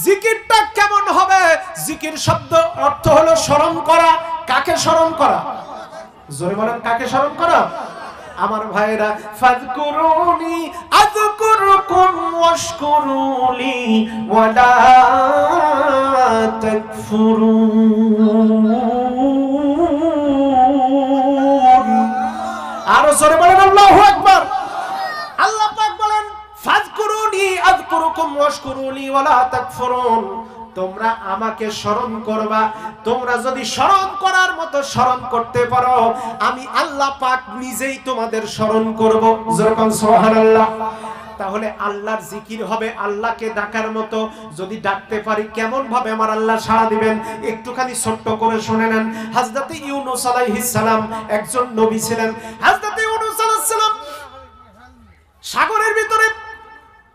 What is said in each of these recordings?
জিকিরটা কেমন হবে? জিকির শব্দ অর্থ হলো স্মরণ করা। কাকে স্মরণ করা? জোরে বলেন, কাকে স্মরণ করা? আমার ভাইরা, ফাযকুরুনি আযকুরুকুম ওয়াশকুরুলি ওয়ালা তাকফুরুন। আর জোরে বলেন আল্লাহু আকবার। আল্লাহ পাক বলেন, ফাযকুরুনি আযকুরুকুম ওয়াশকুরুলি ওয়ালা তাকফুরুন। তোমরা আমাকে স্মরণ করবা। তোমরা যদি স্মরণ করার মতো স্মরণ করতে পারো, আমি আল্লাহ পাক নিজেই তোমাদের স্মরণ করব। যেরকম সুবহানাল্লাহ। তাহলে আল্লাহর জিকির হবে আল্লাহকে ডাকার মতো। যদি ডাকতে পারি, কেমন ভাবে আমার আল্লাহ সাড়া দিবেন একটুখানি ছোট্ট করে শুনে নেন। হযরত ইউনূস আলাইহিস সালাম একজন নবী ছিলেন। হযরত ইউনূস আলাইহিস সালাম সাগরের ভিতরে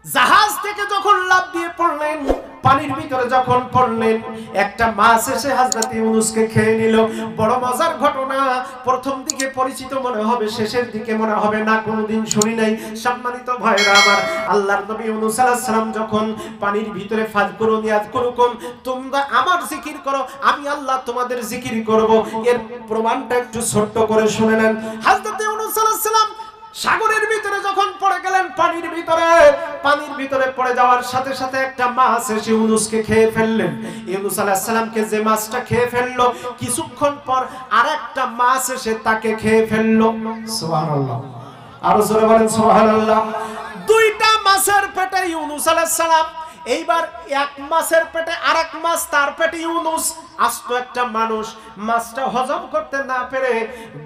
জাহাজ থেকে যখন লাফ দিয়ে পড়লেন, পানির ভিতরে যখন পড়লেন, একটা মাছ এসে হযরত ইউনূসকে খেয়ে নিল। বড় মজার ঘটনা। প্রথম দিকে পরিচিত মনে হবে, শেষের দিকে মনে হবে না, কোনোদিন শুনি নাই। সম্মানিত ভাইরা আমার, আল্লাহর নবী ইউনূস আলাইহিস সালাম যখন পানির ভিতরে ফাযকুরুনি আযকুরুকুম, তোমরা আমার জিকির করো, আমি আল্লাহ তোমাদের জিকির করব, এর প্রমাণটা একটু ছোট্ট করে শুনে নেন। হযরত ইউনূস আলাইহিস সালাম সাগরের ভিতরে যখন পড়ে গেলেন, পানির ভিতরে পড়ে যাওয়ার সাথে সাথে একটা মাছ এসে ইউনূসকে খেয়ে ফেললেন। ইউনূস আলাইহিস সালামকে যে মাছটা খেয়ে ফেললো, কিছুক্ষণ পর আরেকটা মাছ এসে তাকে খেয়ে ফেললো। সুবহানাল্লাহ। আরো জোরে বলেন সুবহানাল্লাহ। দুইটা মাছের পেটে ইউনূস আলাইহিস সালাম, এইবার এক মাছের পেটে আরেক মাছ, তার পেটে ইউনূস। আস্ত একটা মানুষ মাছটা হজম করতে না পেরে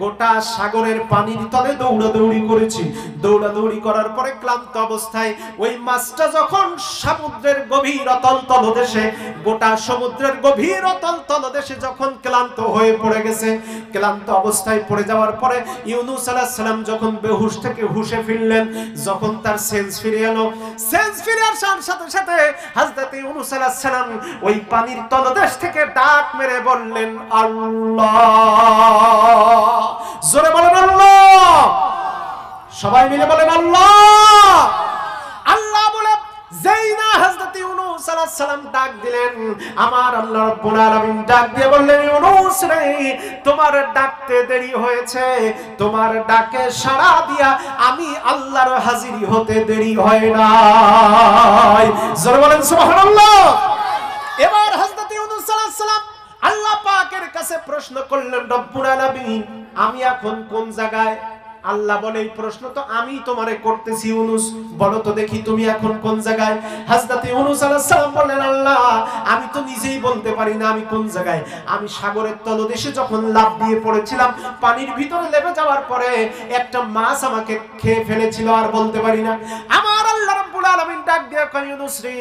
গোটা সাগরের পানির তলে দৌড়াদৌড়ি করেছি। দৌড়াদৌড়ি করার পরে ক্লান্ত অবস্থায় ওই মাছটা যখন সমুদ্রের গভীর অতল তলদেশে, গোটা সমুদ্রের গভীর অতল তলদেশে যখন ক্লান্ত হয়ে পড়ে গেছে, ক্লান্ত অবস্থায় পড়ে যাওয়ার পরে ইউনূস আলাইহিস সালাম যখন বেহুশ থেকে হুঁশে ফিরলেন, যখন তার সেন্স ফিরে এলো, সেন্স ফিরে আসার সাথে সাথে হযরত ইউনূস আলাইহিস সালাম ওই পানির তলদেশ থেকে ডাক মেরে বললেন, আল্লাহ। জোরে বলেন আল্লাহ। সবাই মিলে বলেন আল্লাহ। আল্লাহ বলে যেই না হযরত ইউনূস আলাইহিস সালাম ডাক দিলেন, আমার আল্লাহ রাব্বুল আলামিন ডাক দিয়ে বললেন, ইউনূস রে, তোমার ডাকতে দেরি হয়েছে, তোমার ডাকে সাড়া দিয়া আমি আল্লাহর হাজিরি হতে দেরি হয় নাই। জোরে বলেন সুবহানাল্লাহ। এবার হযরত ইউনূস আলাইহিস সালাম আল্লাহ পাকের কাছে প্রশ্ন করলেন, রব্বুল আলামিন, আমি এখন কোন জায়গায়? আল্লাহ বলে, এই প্রশ্ন তো আমি তোমারে করতেছি ইউনূস, বলো তো দেখি তুমি এখন কোন জায়গায়? হযরত ইউনূস আলাইহিস সালাম বললেন, আল্লাহ, আমি তো নিজেই বলতে পারি না আমি কোন জায়গায়। আমি সাগরের তলদেশে যখন লাফ দিয়ে পড়েছিলাম, পানির ভিতরে লেবে যাওয়ার পরে একটা মাছ আমাকে খেয়ে ফেলেছিল, আর বলতে পারি না। আমার আল্লাহ রাব্বুল আলামিন ডাক দিয়ে কয়, ইউনূস রে,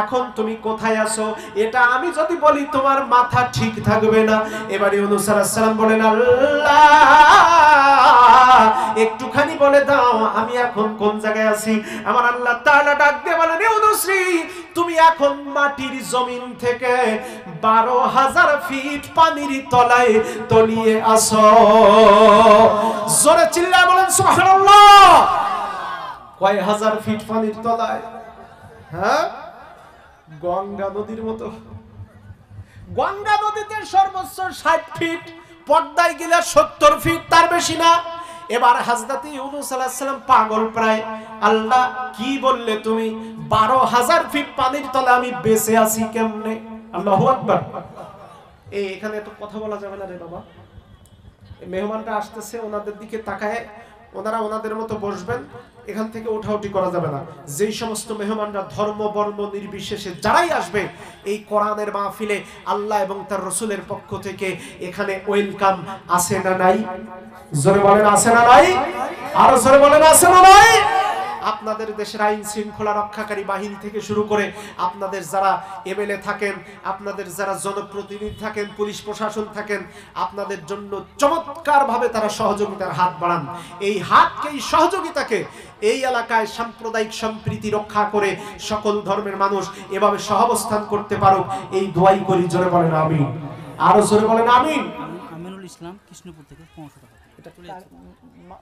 এখন তুমি কোথায় আছো? এটা আমি যদি বলি তোমার মাথা ঠিক থাকবে না। এবার ইউনূস আলাইহিস সালাম বলেন, আল্লাহ, একটুখানি বলে দাও আমি এখন কোন জায়গায় আছি। আমার আল্লাহ তাআলা ডাক দিয়ে বলেন, ইউনূস রে, তুমি এখন মাটির জমিন থেকে 12,000 ফিট পানির তলায় তলিয়ে আছো। জোরে চিল্লায় বলেন সুবহানাল্লাহ। কয় হাজার ফিট পানির তলায়? হ্যাঁ, গঙ্গা নদীর মতো। গঙ্গা নদীতে সর্বোচ্চ 60 ফিট, পদ্মায় গেলে 70 ফিট, তার বেশি না। এবার হযরত ইউনূস আলাইহিস সালাম পাগল প্রায়, আল্লাহ কি বললে তুমি? 12,000 ফিট পানির তলে আমি বেঁচে আছি কেমনে? আল্লাহু আকবার। এখানে তো কথা বলা যাবে না রে বাবা। মেহমানরা আসতেছে, ওনাদের দিকে তাকায়, ওনারা ওনাদের মতো বসবেন, এখান থেকে ওঠাউঠি করা যাবে না। যেই সমস্ত মেহমানরা ধর্ম বর্ণ নির্বিশেষে যারাই আসবে এই কোরআনের মাহফিলে, আল্লাহ এবং তার রাসূলের পক্ষ থেকে এখানে ওয়েলকাম আছে না নাই? জোরে বলেন আছে না নাই? আরো জোরে বলেন আছে না নাই? আপনাদের দেশের আইন শৃঙ্খলা রক্ষাকারী বাহিনী থেকে শুরু করে আপনাদের যারা এমএলএ থাকেন, আপনাদের যারা জনপ্রতিনিধি থাকেন, পুলিশ প্রশাসন থাকেন, আপনাদের জন্য চমৎকার ভাবে তারা সহযোগিতার হাত বাড়ান। এই হাতকে, এই সহযোগিতাকে এই এলাকায় সাম্প্রদায়িক সম্প্রীতি রক্ষা করে সকল ধর্মের মানুষ এভাবে সহাবস্থান করতে পারুক, এই দোয়াই করি। জোরে বলেন আমিন। আরো জোরে বলেন আমিন। আমিনুল ইসলাম, কৃষ্ণপুর থেকে 500 টাকা। এটা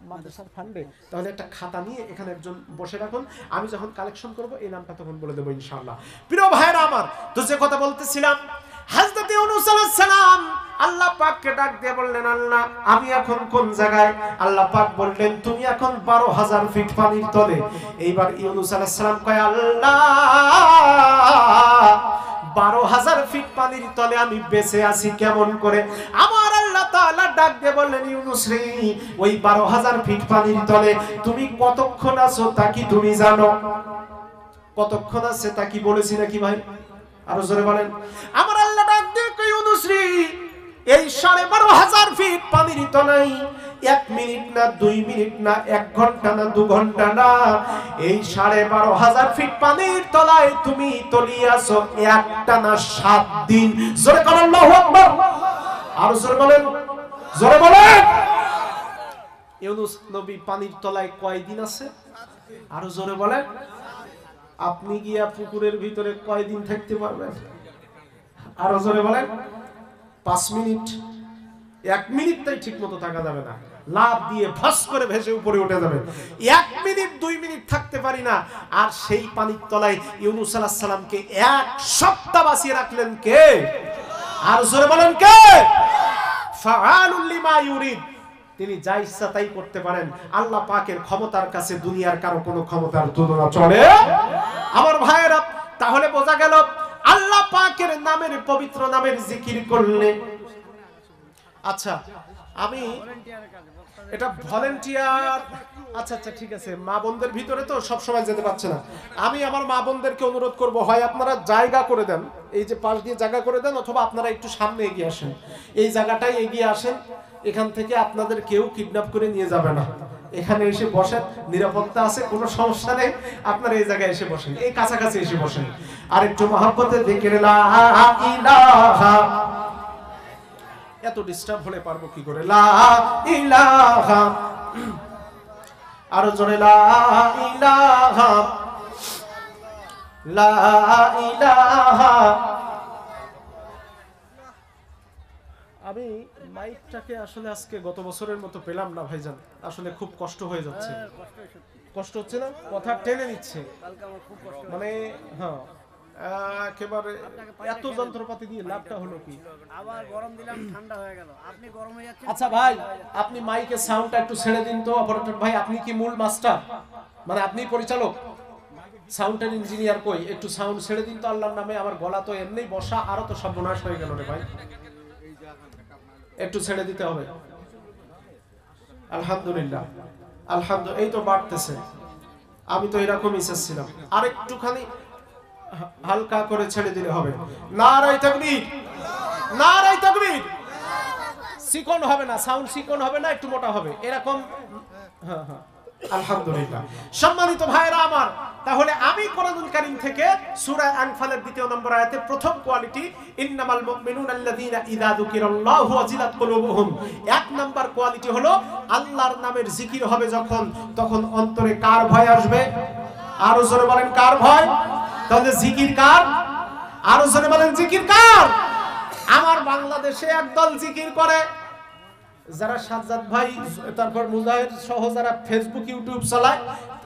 মাদ্রাসার ফান্ডে, তাহলে একটা খাতা নিয়ে এখানে একজন বসে রাখুন, আমি যখন কালেকশন করব এই নামটা তখন বলে দেবো ইনশাআল্লাহ। প্রিয় ভাইরা আমার, তো যে কথা বলতেছিলাম, হযরত ইউনূস আলাইহিস সালাম আল্লাহ পাককে ডাক দিয়ে বললেন, আল্লাহ আমি এখন কোন জায়গায়? আল্লাহ পাক বললেন, তুমি এখন 12,000 ফিট পানির তলে। এইবার ইউনূস আলাইহিস সালাম কয়, আল্লাহ 12,000 ফিট পানির তলে আমি বেঁচে আছি কেমন করে? আমার আল্লাহ তাআলা ডাক দিয়ে বললেন, ইউনূস রে, ওই 12,000 ফিট পানির তলে তুমি কতক্ষণ আছো তা কি তুমি জানো? কতক্ষণ আছে তা কি বলেছি নাকি ভাই? আরো জোরে বলেন। আমার আল্লাহ ডাক দিয়ে কই, ইউনূস রে, এই 12,500 ফিট পানির তলায় 1 মিনিট না 2 মিনিট না 1 ঘন্টা না 2 ঘন্টা না, এই 12,500 ফিট পানির তলায় তুমি তলিয়াছো একটা না 7 দিন। জোরে বলেন আল্লাহু আকবার। আর জোরে বলেন, জোরে বলেন। ইউনূস নবী পানির তলায় কয় দিন আছে? আর জোরে বলেন। আপনি গিয়া পুকুরের ভিতরে কয় দিন থাকতে পারবেন? আর জোরে বলেন। 5 মিনিট, 1 মিনিট তাই ঠিক মতো থাকা যাবে না, লাফ দিয়ে ভাস করে ভেসে উপরে উঠে যাবে। 1 মিনিট 2 মিনিট থাকতে পারি না। আর সেই পানির তলায় ইউনূস আলাইহিস সালামকে 1 সপ্তাহ বাঁচিয়ে রাখলেন কে? আর জোরে বলেন কে? ফাআলুল লিমা ইউরিদ। তিনি যা ইচ্ছা তাই করতে পারেন। আল্লাহ পাকের ক্ষমতার কাছে দুনিয়ার কারো কোনো ক্ষমতার তুলনা চলে? আমার ভাইয়েরা, তাহলে বোঝা গেল আল্লাহ পাকের নামের, পবিত্র নামের জিকির করলে। আচ্ছা, আমি এটা ভলেন্টিয়ার, আচ্ছা আচ্ছা ঠিক আছে, মা বোনদের ভিতরে তো সব সময় যেতে পারছে না। আমি আমার মা বোনদেরকে অনুরোধ করব, হয় আপনারা জায়গা করে দেন, এই যে পাশ দিয়ে জায়গা করে দেন, অথবা আপনারা একটু সামনে এগিয়ে আসেন। এই জায়গাটায় এগিয়ে আসেন, এখান থেকে আপনাদের কেউ কিডন্যাপ করে নিয়ে যাবে না। এখানে এসে বসেন, নিরাপত্তা আছে, কোনো সমস্যা নেই। আপনারা এই জায়গায় এসে বসেন, এই কাছাকাছি এসে বসেন, আর একটু মহব্বতে জিকির লা ইলাহা। এত ডিস্টার্ব হলে পারবো কি করে? লা ইলাহা, আরো জোরে লা ইলাহা, লা ইলাহা। আমি মাইকটাকে আসলে আজকে গত বছরের মতো পেলাম না ভাইজান, আসলে খুব কষ্ট হয়ে যাচ্ছে। কষ্ট হচ্ছে না? কথা টেনে নিচ্ছে মানে, হ্যাঁ একেবারে এত যন্ত্রপাতি দিয়ে লাভটা হলো কি? আবার গরম দিলাম, ঠান্ডা হয়ে গেল, আপনি গরম হয়ে যাচ্ছেন। আচ্ছা ভাই, আপনি মাইকের সাউন্ডটা একটু ছেড়ে দিন তো। অপারেটর ভাই, আপনি কি মূল মাস্টার, মানে আপনি পরিচালক? সাউন্ডের ইঞ্জিনিয়ার কই? একটু সাউন্ড ছেড়ে দিন তো আল্লাহর নামে। আমার গলা তো এমনি বসা, আরো তো সর্বনাশ হয়ে গেল রে ভাই, একটু ছেড়ে দিতে হবে। আলহামদুলিল্লাহ, আলহামদুলিল্লাহ, এই তো বাড়তেছে। আমি তো এরকমই চেয়েছিলাম, আর একটুখানি হালকা করে ছেড়ে দিলে হবে। নারায়ে তাকবীর, নারায়ে তাকবীর। চিকন হবে না, সাউন্ড চিকন হবে না, একটু মোটা হবে এরকম। হ্যাঁ হ্যাঁ, আলহামদুলিল্লাহ। সম্মানিত ভাইরা আমার, তাহলে আমি কোরআনুল কারীম থেকে সূরা আনফালের 2 নম্বর আয়াতে প্রথম কোয়ালিটি, ইন্নামাল মুমিনুনা আল্লাযীনা ইযা যুকিরাল্লাহু ওয়াজিলাত কুলুবুহুম। 1 নাম্বার কোয়ালিটি হলো আল্লাহর নামের জিকির হবে যখন, তখন অন্তরে কার ভয় আসবে? আরো জোরে বলেন, কার ভয়? তাহলে জিকির কার? আরো জোরে বলেন, জিকির কার? আমার বাংলাদেশে একদল জিকির করে, যারা সাজ্জাদ ভাই, তারপর মুজাহিদ সহ যারা ফেসবুক ইউটিউব চালায়,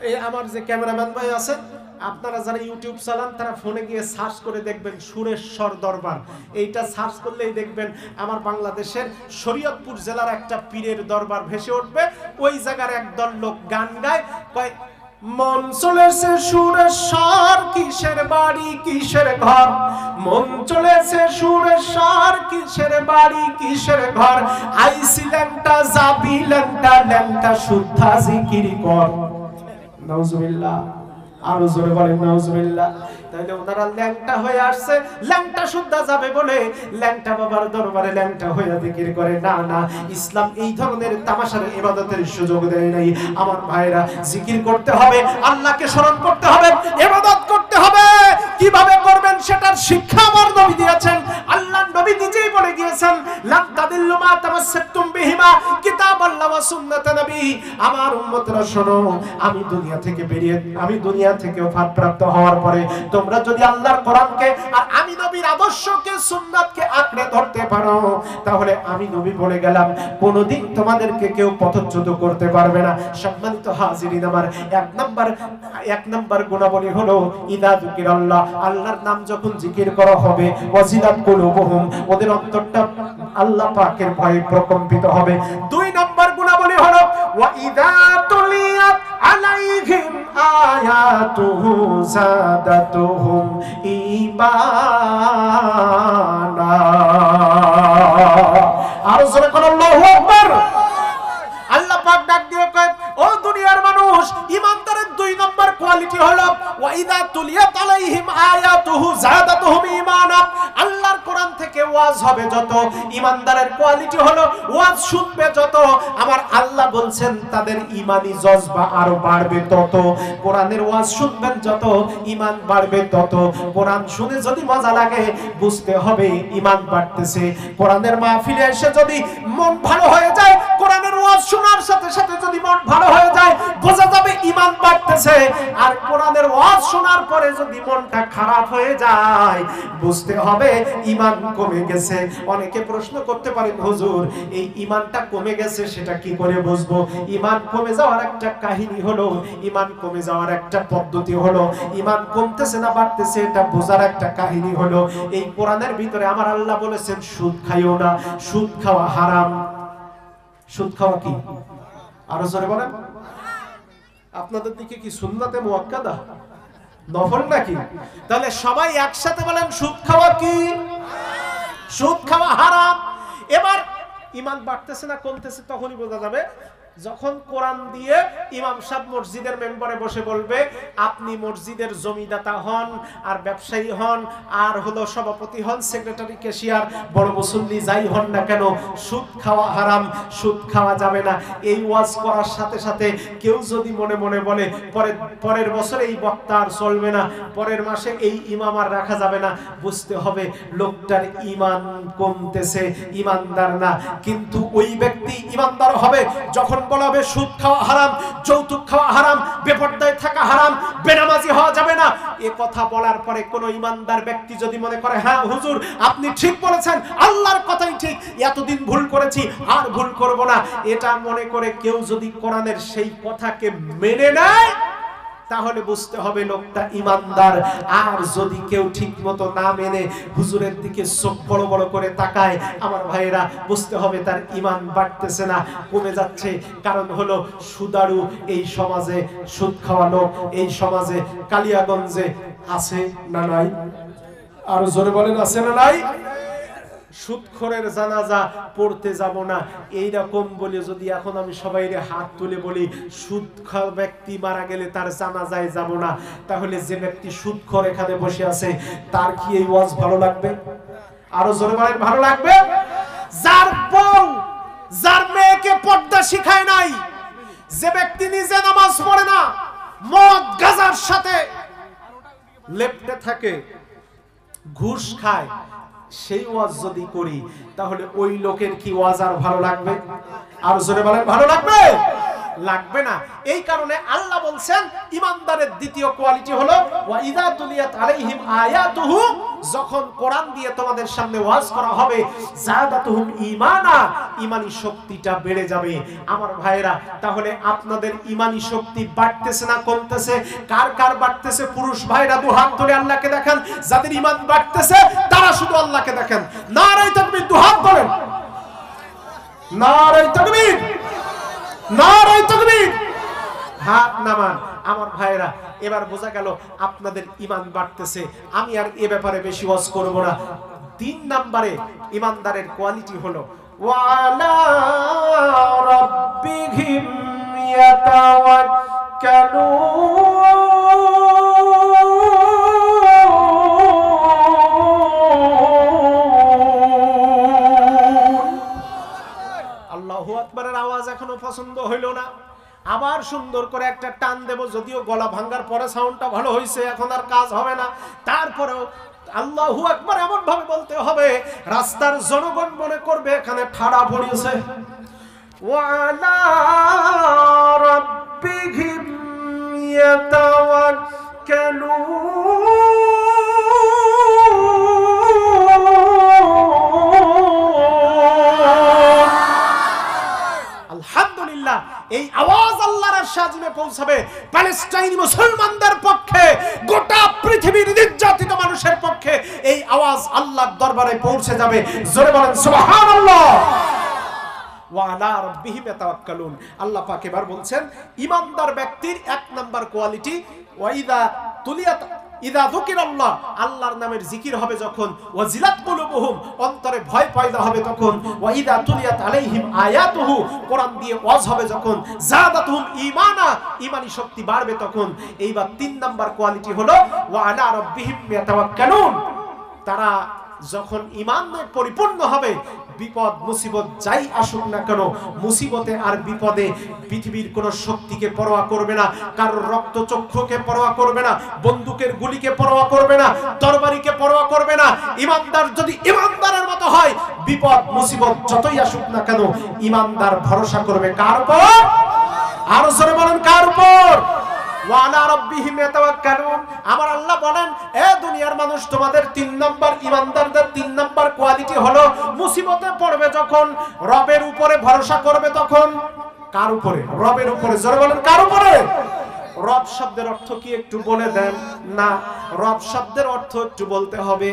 এই আমার যে ক্যামেরাম্যান ভাই আছেন, আপনারা যারা ইউটিউব চালান তারা ফোনে গিয়ে সার্চ করে দেখবেন সুরেশ্বর দরবার। এইটা সার্চ করলেই দেখবেন আমার বাংলাদেশের শরীয়তপুর জেলার একটা পীরের দরবার ভেসে উঠবে। ওই জায়গার একদল লোক গান গায়, কয় মন চলেছে সুরেশ্বর, কিসের বাড়ি কিসের ঘর, মন চলেছে সুরেশ্বর, কিসের বাড়ি কিসের ঘর, আইসি ল্যাংটা যাবি ল্যাংটা, ল্যাংটা শুদ্ধা জিকির কর। নাউজুবিল্লাহ, আরো জোরে বলেন নাউজুবিল্লাহ। তাহলে ওনারা ল্যাংটা হয়ে আসছে, ল্যাংটা শুদ্ধা যাবে বলে ল্যাংটা বাবার দরবারে ল্যাংটা হয়ে জিকির করে। না না, ইসলাম এই ধরনের তামাশার ইবাদতের সুযোগ দেয় নাই। আমার ভাইরা, জিকির করতে হবে, আল্লাহকে স্মরণ করতে হবে, ইবাদত করতে হবে। কিভাবে করবেন সেটার শিক্ষা আমার নবী দিয়েছেন। আল্লাহর নবী নিজেই বলে গিয়েছেন, লান তাদিল্লু মা তামাসসাকতুম বিহিমা কিতাবাল্লাহ ওয়া সুন্নাত নবী। আমার উম্মতরা শোনো, আমি দুনিয়া থেকে ওফাত প্রাপ্ত হওয়ার পরে তোমরা যদি আল্লাহর কোরআনকে আর আমি নবী নবীর আদর্শকে সুন্নাতকে আঁকড়ে ধরতে পারো, তাহলে আমি নবী বলে গেলাম কোনদিন তোমাদেরকে কেউ পথচ্যুত করতে পারবে না। সম্মানিত হাজিরিন আমার, এক নাম্বার গুণাবলী হলো ইদা যিকিরাল্লাহ, আল্লাহর নাম যখন জিকির করা হবে, ওয়াজিলাত কুলুবুহুম, ওদের অন্তরটা আল্লাহ পাকের ভয়ে প্রকম্পিত হবে। 2 নাম্বার গুণাবলী হলো ওয়া ইদা তুলিয়াত আলাইহিম আয়াতুহু যাদাতুহুম ঈমানা। আর জোরে কোন আল্লাহু আকবার। আল্লাহ পাক ডাক দিয়ে কয়, ও দুনিয়ার মানুষ, ঈমানদারের 2 নম্বর কোয়ালিটি হলো ওয়া ইদা তুলিয়াত আলাইহিম আয়াতুহু যাদাতুহুম ঈমানা। আল্লাহর কোরআন থেকে ওয়াজ হবে যত, ঈমানদারের কোয়ালিটি হলো ওয়াজ শুনবে যত, আমার আল্লাহ বলছেন তাদের ঈমানি জজবা আরো বাড়বে তত। কোরআনের ওয়াজ শুনবেন যত, ঈমান বাড়বে তত। কোরআন শুনে যদি মজা লাগে, বুঝতে হবে ঈমান বাড়তেছে। কোরআনের মাহফিলে এসে যদি মন ভালো হয়ে যায়, কোরআনের ওয়াজ শোনার সাথে সাথে যদি মন ভালো হয়ে যায়, বোঝা যাবে ঈমান বাড়তেছে। আর কোরআনের ওয়াজ শোনার পরে যদি মনটা খারাপ হয়ে যায়, বুঝতে হবে ঈমান কমে গেছে। অনেকে প্রশ্ন করতে পারেন, হুজুর এই ঈমানটা কমে গেছে সেটা কি করে বুঝবো? ঈমান কমে যাওয়ার একটা কাহিনী হলো, ঈমান কমে যাওয়ার একটা পদ্ধতি হলো, ঈমান কমতেছে না বাড়তেছে এটা বোঝার একটা কাহিনী হলো, এই কোরআনের ভিতরে আমার আল্লাহ বলেছেন সুদ খাইও না, সুদ খাওয়া হারাম। সুদ খাওয়া কি? আরো জোরে বলেন। আপনাদের দিকে কি সুন্নাতে মুআক্কাদা নফল নাকি? তাহলে সবাই একসাথে বলেন সুদ খাওয়া কি? সুদ খাওয়া হারাম। এবার ঈমান বাড়তেছে না কমতেছে তখনই বোঝা যাবে যখন কোরআন দিয়ে ইমাম সাহেব মসজিদের মেম্বারে বসে বলবে, আপনি মসজিদের জমিদাতা হন আর ব্যবসায়ী হন আর হলো সভাপতি হন, সেক্রেটারি, ক্যাশিয়ার, বড় মুসল্লি যাই হন না কেন, সুদ খাওয়া হারাম, সুদ খাওয়া যাবে না। এই ওয়াজ করার সাথে সাথে কেউ যদি মনে মনে বলে পরের বছরে এই বক্তা আর চলবে না, পরের মাসে এই ইমাম আর রাখা যাবে না, বুঝতে হবে লোকটার ঈমান কমতেছে, ঈমানদার না। কিন্তু ওই ব্যক্তি ঈমানদার হবে যখন বলা হবে সুদ খাওয়া হারাম, যৌতুক খাওয়া হারাম, বেপরদায় থাকা হারাম, বেনামাজি হওয়া যাবে না। এ কথা বলার পরে কোন ঈমানদার ব্যক্তি যদি মনে করে হ্যাঁ হুজুর আপনি ঠিক বলেছেন, আল্লাহর কথাই ঠিক, এতদিন ভুল করেছি আর ভুল করব না, এটা মনে করে কেউ যদি কোরআনের সেই কথাকে মেনে নেয়, তাহলে বুঝতে হবে লোকটা ঈমানদার। আর যদি কেউ ঠিকমতো না মেনে হুজুরের দিকে চোখ বড় বড় করে তাকায়, আমার ভাইয়েরা বুঝতে হবে তার ঈমান বাড়তেছে না, কমে যাচ্ছে। কারণ হলো সুদারু এই সমাজে, সুদ খাওয়া লোক এই সমাজে কালিয়াগঞ্জে আছে না নাই? আর জোরে বলেন আছে না নাই? সুদখোরের জানাজা পড়তে যাব না এইরকম বলে যদি এখন আমি সবাইরে হাত তুলে বলি সুদখোর ব্যক্তি মারা গেলে তার জানাজায় যাব না, তাহলে যে ব্যক্তি সুদখোর এখানে বসে আছে তার কি এই ওয়াজ ভালো লাগবে? আরো জোরে বলেন ভালো লাগবে? যার বউ যার মেয়েকে পর্দা শিখায় নাই, যে ব্যক্তি নিজে নামাজ পড়ে না, মদ গাঁজার সাথে লেপ্টে থাকে, ঘুষ খায়, সেই ওয়াজ যদি করি তাহলে ওই লোকের কি ওয়াজ আর ভালো লাগবে? আর জোরে বলেন ভালো লাগবে? লাগবে না। এই কারণে আল্লাহ বলছেন ঈমানদারের দ্বিতীয় কোয়ালিটি হলো ওয়া ইযা তুলিয়াত আলাইহিম আয়াতুহু, যখন কোরআন দিয়ে তোমাদের সামনে ওয়াজ করা হবে, যাদাতুহুম ঈমানা, ঈমানি শক্তিটা বেড়ে যাবে। আমার ভাইরা, তাহলে আপনাদের ঈমানি শক্তি বাড়তেছে না কমতেছে? কার কার বাড়তেছে? পুরুষ ভাইরা দু হাত তুলে আল্লাহকে দেখান, যাদের ঈমান বাড়তেছে তারা শুধু আল্লাহকে দেখেন। নারে তাকবীর, দু হাত তোলেন, নারে তাকবীর, নারে তাকবীর, হাত নামান। আমার ভাইরা, এবার বোঝা গেল আপনাদের ঈমান বাড়তেছে। আমি আর এ ব্যাপারে বেশি ওয়াজ করব না। 3 নম্বরে ঈমানদারের কোয়ালিটি হলো ওয়ালা রাব্বিহিম ইয়াতাওয়াক্কালুন। আল্লাহু আকবারের আওয়াজ এখনো পছন্দ হইল না, আবার সুন্দর করে একটা টান দেব, যদিও গলা ভাঙ্গার পরে সাউন্ডটা ভালো হয়েছে, এখন আর কাজ হবে না। তারপরেও আল্লাহু আকবার এমন ভাবে বলতে হবে রাস্তার জনগণ মনে করবে এখানে ঠাড়া পড়িয়েছে। ওয়ালা রাব্বিহিম ইয়াতাওয়াক্কালুন। পৌঁছাবে প্যালেস্টাইনি মুসলমানদের পক্ষে, গোটা পৃথিবীর নির্যাতিত মানুষের পক্ষে এই আওয়াজ আল্লাহর দরবারে পৌঁছে যাবে। জোরে বলেন সুবহানাল্লাহ। ওয়া আলা রাব্বিহিম ইয়াতাওয়াক্কালুন। আল্লাহ পাক এবার বলছেন ঈমানদার ব্যক্তির এক নাম্বার কোয়ালিটি, ওয়া ইদা যুকিরাল্লাহ, আল্লাহর নামের জিকির হবে যখন, ওয়াজিলাত কুলুবুহুম, অন্তরে ভয় পয়দা হবে তখন, ওয়া ইদা তুলিয়াত আলাইহিম আয়াতুহু, কোরআন দিয়ে ওয়াজ হবে যখন, যাদাতুহুম ঈমানা, ঈমানি শক্তি বাড়বে তখন। এইবার 3 নাম্বার কোয়ালিটি হলো ওয়া আলা রাব্বিহিম ইয়াতাওয়াক্কালুন। তারা যখন ঈমানে পরিপূর্ণ হবে, বিপদ মুসিবত যাই আসুক না কেন, মুসিবতে আর বিপদে পৃথিবীর কোন শক্তিকে পরোয়া করবে না, কারোর রক্ত চক্ষুকে পরোয়া করবে না, বন্দুকের গুলিকে পরোয়া করবে না, তরবারিকে পরোয়া করবে না। ঈমানদার যদি ঈমানদারের মতো হয়, বিপদ মুসিবত যতই আসুক না কেন, ঈমানদার ভরসা করবে কার উপর? আরো জোরে বলেন কার উপর? ওয়া আলা রাব্বিহিম ইয়াতাওয়াক্কালুন। আমার আল্লাহ বলেন, এ দুনিয়ার মানুষ, তোমাদের 3 নাম্বার, ঈমানদারদের 3 নাম্বার কোয়ালিটি হলো মুসিবতে পড়বে যখন রবের উপরে ভরসা করবে তখন। কার উপরে? রবের উপরে। জোরে বলেন কার উপরে? রব শব্দের অর্থ কি একটু বলে দেন? না, রব শব্দের অর্থ একটু বলতে হবে।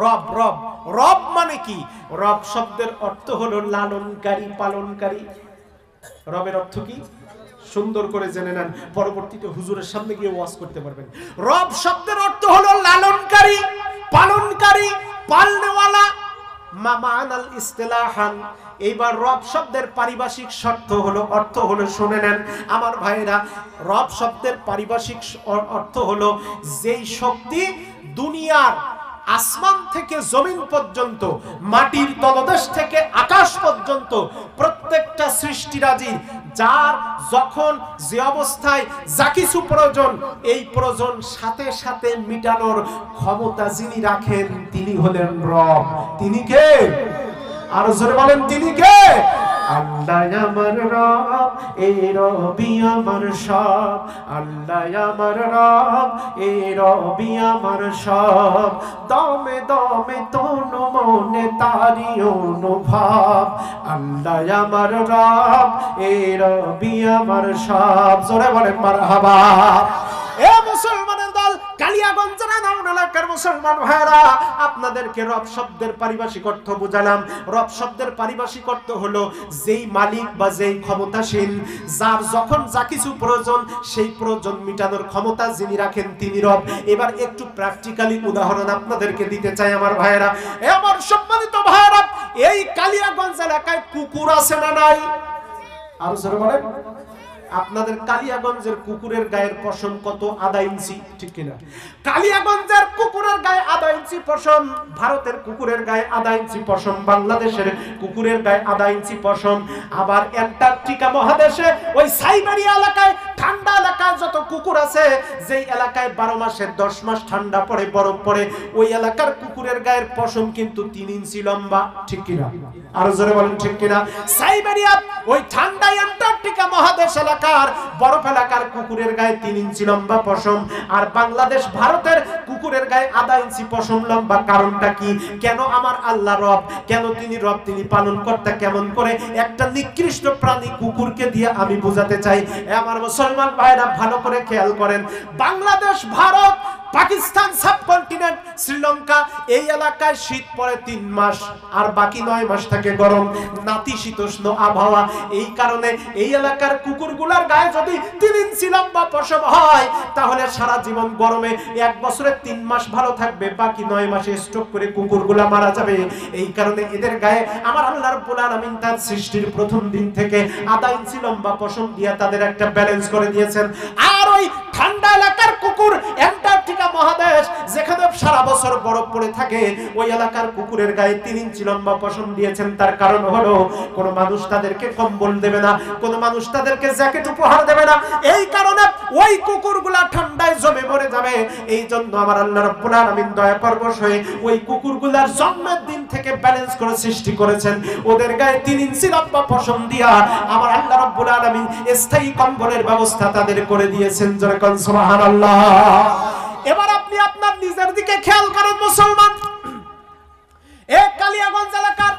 রব রব রব মানে কি? রব শব্দের অর্থ হলো লালনকারী, পালনকারী। রবের অর্থ কি সুন্দর করে জেনে নেন, পরবর্তীতে হুজুরের সামনে গিয়ে ওয়াজ করতে পারবেন। রব শব্দের অর্থ হলো লালনকারী, পালনকারী, পালনেওয়ালা। মামানাল ইস্তিলাহান। এইবার রব শব্দের পারিভাষিক অর্থ হলো শুনে নেন আমার ভাইরা, রব শব্দের পারিভাষিক অর্থ হলো যেই শক্তি দুনিয়ার আসমান থেকে জমিন পর্যন্ত, মাটির তলদেশ থেকে আকাশ পর্যন্ত প্রত্যেকটা সৃষ্টিরাজির যার যখন যে অবস্থায় যা কিছু প্রয়োজন, এই প্রয়োজন সাথে সাথে মিটানোর ক্ষমতা যিনি রাখেন তিনি হলেন রব। তিনি কে? আর জোরে বলেন তিনি কে? আল্লাহ আমার রব, এই রবি আমার সব। আল্লাহ আমার রব, এই রবি আমার সব। দমে দমে তনু মনে তারি অনুভব। আল্লাহ আমার রব, এই রবি আমার সব। জোরে বলেন মারহাবা। এ মুসলমানের দল, কালিয়াগঞ্জের নাউন এলাকার মুসলমান ভাইরা, আপনাদেরকে রব শব্দের পারিভাষিক অর্থ বুঝালাম। রব শব্দের পারিভাষিক অর্থ হলো যেই মালিক বা যেই ক্ষমতাশীল, যার যখন যা কিছু প্রয়োজন সেই প্রয়োজন মিটানোর ক্ষমতা যিনি রাখেন তিনি রব। এবার একটু প্র্যাকটিক্যালি উদাহরণ আপনাদেরকে দিতে চাই আমার ভাইরা। এ আমার সম্মানিত ভাইরা, এই কালিয়াগঞ্জ এলাকায় কুকুর আছে না নাই? আর জোরে বলেন। আপনাদের কালিয়াগঞ্জের কুকুরের গায়ের পশম কত? আধা ইঞ্চি, ঠিক কিনা? কালিয়াগঞ্জের কুকুরের গায়ে আধা ইঞ্চি পশম, ভারতের কুকুরের গায়ে আধা ইঞ্চি পশম, বাংলাদেশের কুকুরের গায়ে আধা ইঞ্চি পশম। আবার অ্যান্টার্কটিকা মহাদেশে ওই সাইবেরিয়া এলাকায়, ঠান্ডা এলাকায় যত কুকুর আছে, যেই এলাকায় 12 মাসে 10 মাস ঠান্ডা পড়ে, বরফ পড়ে, ওই এলাকার কুকুরের গায়ের পশম কিন্তু 3 ইঞ্চি লম্বা, ঠিক কিনা? আরো জোরে বলেন ঠিক কিনা? সাইবেরিয়া ওই ঠান্ডা অ্যান্টার্কটিকা মহাদেশ এলাকার বরফ এলাকার কুকুরের গায়ে 3 ইঞ্চি লম্বা পশম, আর বাংলাদেশ ভারতের কুকুরের গায়ে আধা ইঞ্চি পশম লম্বা। কারণটা কি? কেন আমার আল্লাহ রব, কেন তিনি রব, তিনি পালন কর্তা, কেমন করে একটা নিকৃষ্ট প্রাণী কুকুরকে দিয়ে আমি বোঝাতে চাই। আমার মুসলমান ভাইরা ভালো করে খেয়াল করেন, বাংলাদেশ, ভারত, পাকিস্তান সাবকন্টিনেন্ট, শ্রীলঙ্কা, এই এলাকায় শীত পড়ে 3 মাস, আর বাকি 9 মাস থাকে গরম, নাতিশীতোষ্ণ আবহাওয়া। এই কারণে এই এলাকার কুকুরগুলার গায়ে যদি 3 ইঞ্চি লম্বা পশম হয়, তাহলে সারা জীবন গরমে 1 বছরে 3 মাস ভালো থাকবে, বাকি 9 মাসে স্ট্রোক করে কুকুরগুলা মারা যাবে। এই কারণে এদের গায়ে আমার আল্লাহ রাব্বুল আলামিন তার সৃষ্টির প্রথম দিন থেকে আধা ইঞ্চি লম্বা পশম দিয়ে তাদের একটা ব্যালেন্স করে দিয়েছেন। আর ওই ঠান্ডা এলাকার কুকুর, অ্যান্টার্কটিকা মহাদেশ যেখানে সারা বছর বরফ পড়ে থাকে, ওই এলাকার কুকুরের গায়ে 3 ইঞ্চি লম্বা পশম দিয়েছেন। তার কারণ হলো কোন মানুষ তাদেরকে কম্বল দেবে না, কোন মানুষ তাদেরকে জ্যাকেট উপহার দেবে না। এই কারণে ওই কুকুরগুলা ঠান্ডায় জমে মরে যাবে। এই জন্য আমার আল্লাহ রাব্বুল আলামিন দয়া পরবশ হয়ে ওই কুকুরগুলার জন্মের দিন থেকে ব্যালেন্স করে সৃষ্টি করেছেন। ওদের গায়ে 3 ইঞ্চি লম্বা পশম দিয়া আমার আল্লাহ রাব্বুল আলামিন স্থায়ী কম্বলের ব্যবস্থা তাদের করে দিয়েছেন। জোরে কোন সুবহানাল্লাহ। এবার আপনি আপনার নিজের দিকে খেয়াল করেন মুসলমান। এই কালিয়াগঞ্জ এলাকার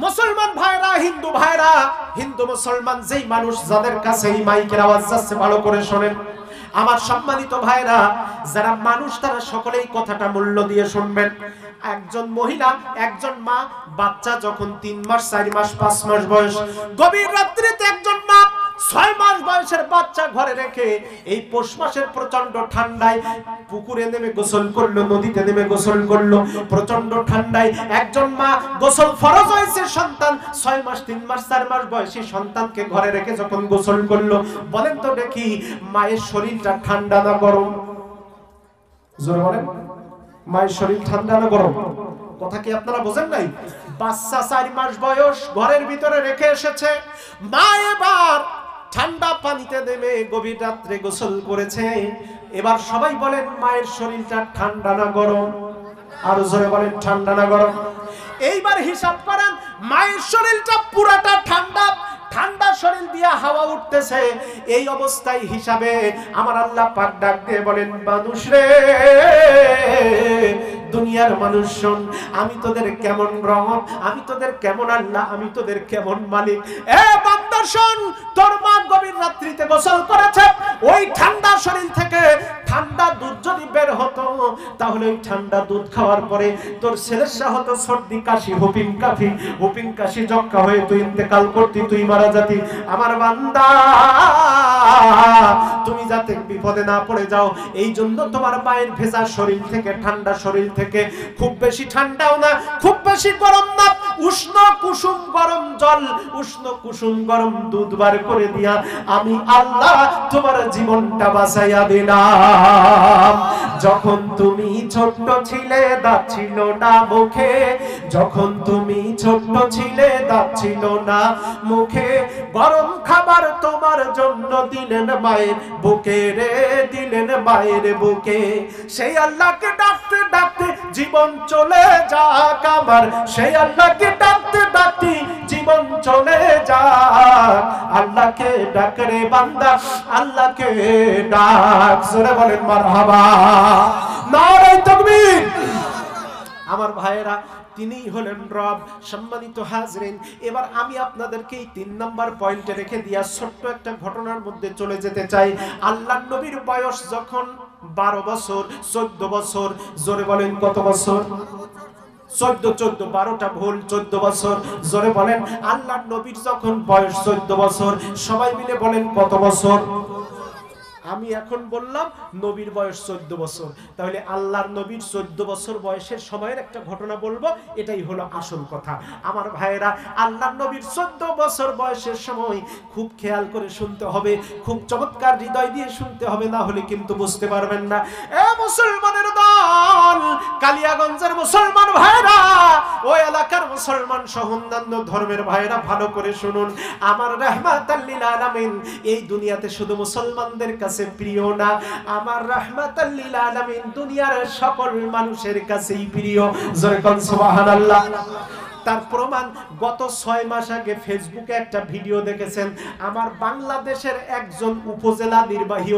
মুসলমান ভাইরা, হিন্দু ভাইরা, হিন্দু মুসলমান যেই মানুষ যাদের কাছে এই মাইকের আওয়াজ যাচ্ছে ভালো করে শোনেন আমার সম্মানিত ভাইরা, যারা মানুষ তারা সকলেই কথাটা মূল্য দিয়ে শুনবেন। একজন মহিলা, একজন মা, বাচ্চা যখন 3 মাস 4 মাস 5 মাস বয়স, গভীর রাত্রিতে একজন মা 6 মাস বয়সের বাচ্চা ঘরে রেখে এই পৌষ মাসের প্রচন্ড ঠান্ডায় পুকুরে নেমে গোসল করলো, নদীতে নেমে গোসল করলো। প্রচন্ড ঠান্ডায় একজন মা গোসল ফরজ হয়েছে, সন্তান 6 মাস 3 মাস 4 মাস বয়সী সন্তানকে ঘরে রেখে যখন গোসল করলো, বলেন তো দেখি মায়ের শরীরটা ঠান্ডা না গরম? জোরে বলেন, মায়ের শরীর ঠান্ডা না গরম? কথা কি আপনারা বোঝেন নাই? বাচ্চা 4 মাস বয়স ঘরের ভিতরে রেখে এসেছে, মা এবার ঠান্ডা পানিতে নেমে গভীর রাত্রে গোসল করেছে। এবার সবাই বলেন মায়ের শরীরটা ঠান্ডা না গরম? আর জোরে বলেন ঠান্ডা না গরম? এইবার হিসাব করেন, মায়ের শরীরটা পুরাটা ঠান্ডা, ঠান্ডা শরীর দিয়ে হাওয়া উঠতেছে। এই অবস্থায় হিসাবে আমার আল্লাহ পাক ডাক দিয়ে বলেন, মানুষ রে, দুনিয়ার মানুষ শোন, আমি তোদের কেমন রহম, আমি তোদের কেমন আল্লাহ, আমি তোদের কেমন মালিক। এ বান্দা শোন, তোর মা গভীর রাত্রিতে গোসল করেছে, ওই ঠান্ডা শরীর থেকে ঠান্ডা দুধ যদি বের হতো, তাহলে ওই ঠান্ডা দুধ খাওয়ার পরে তোর ছেলের হতো সর্দি কাশি, হুপিং কাশি যক্কা হয়ে তুই ইন্তেকাল করতি, তুই মারা যাতি। আমার বান্দা, তুমি যাতে বিপদে না পড়ে যাও, এই জন্য তোমার মায়ের ভেজা শরীর থেকে, ঠান্ডা শরীর থেকে, খুব বেশি ঠান্ডাও না, খুব বেশি গরম না, উষ্ণ কুসুম গরম জল, উষ্ণ কুসুম গরম দুধ বার করে দিয়া আমি আল্লাহ তোমার জীবনটা বাঁচাইয়া দিলাম। যখন তুমি ছোট্ট ছিলে দাঁত ছিল না মুখে, যখন তুমি ছোট্ট ছিলে দাঁত ছিল না মুখে, গরম খাবার তোমার জন্য দিলেন মায়ের বুকে রে, দিলেন মায়ের বুকে। সেই আল্লাহকে ডাকতে ডাকতে জীবন চলে যাক আমার, সেই আল্লাহকে ডাকতে ডাকতে জীবন চলে যাক। আল্লাহকে ডাক রে বান্দা, আল্লাহকে ডাক। জোরে বলেন মারহাবা, নারে তাকবীর। আমার ভাইয়েরা, তিনিই হলেন রব। সম্মানিত হাজরিন, এবার আমি আপনাদেরকে এই 3 নাম্বার পয়েন্টে রেখে দিয়া ছোট্ট একটা ঘটনার মধ্যে চলে যেতে চাই। আল্লাহর নবীর বয়স যখন 12 বছর, 14 বছর, জোরে বলেন কত বছর? 14 12টা ভুল, 14 বছর। জোরে বলেন, আল্লাহর নবীর যখন বয়স 14 বছর, সবাই মিলে বলেন কত বছর? আমি এখন বললাম নবীর বয়স 14 বছর, তাহলে আল্লাহর নবীর 14 বছর বয়সের সময়ের একটা ঘটনা বলবো, এটাই হলো আসল কথা। আমার ভাইয়েরা, আল্লাহর নবীর 14 বছর বয়সের সময় খুব খেয়াল করে শুনতে হবে, খুব চমৎকার হৃদয় দিয়ে শুনতে হবে, না হলে কিন্তু বুঝতে পারবেন না। এ মুসলমানের দল, কালিয়াগঞ্জের মুসলমান ভাইরা, ওই এলাকার মুসলমান সহ অন্যান্য ধর্মের ভাইরা, ভালো করে শুনুন। আমার রাহমাতাল লিল আলামিন এই দুনিয়াতে শুধু মুসলমানদের কাছে প্রিয় না, আমার রাহমাতাল লিল আলামিন দুনিয়ার সকল মানুষের কাছেই প্রিয়। জোরে কোন সুবহানাল্লাহ। তার প্রমাণ গত 6 মাস আগে ফেসবুকে একটা ভিডিও দেখেছেন, আমার বাংলাদেশের একজন উপজেলা নির্বাহী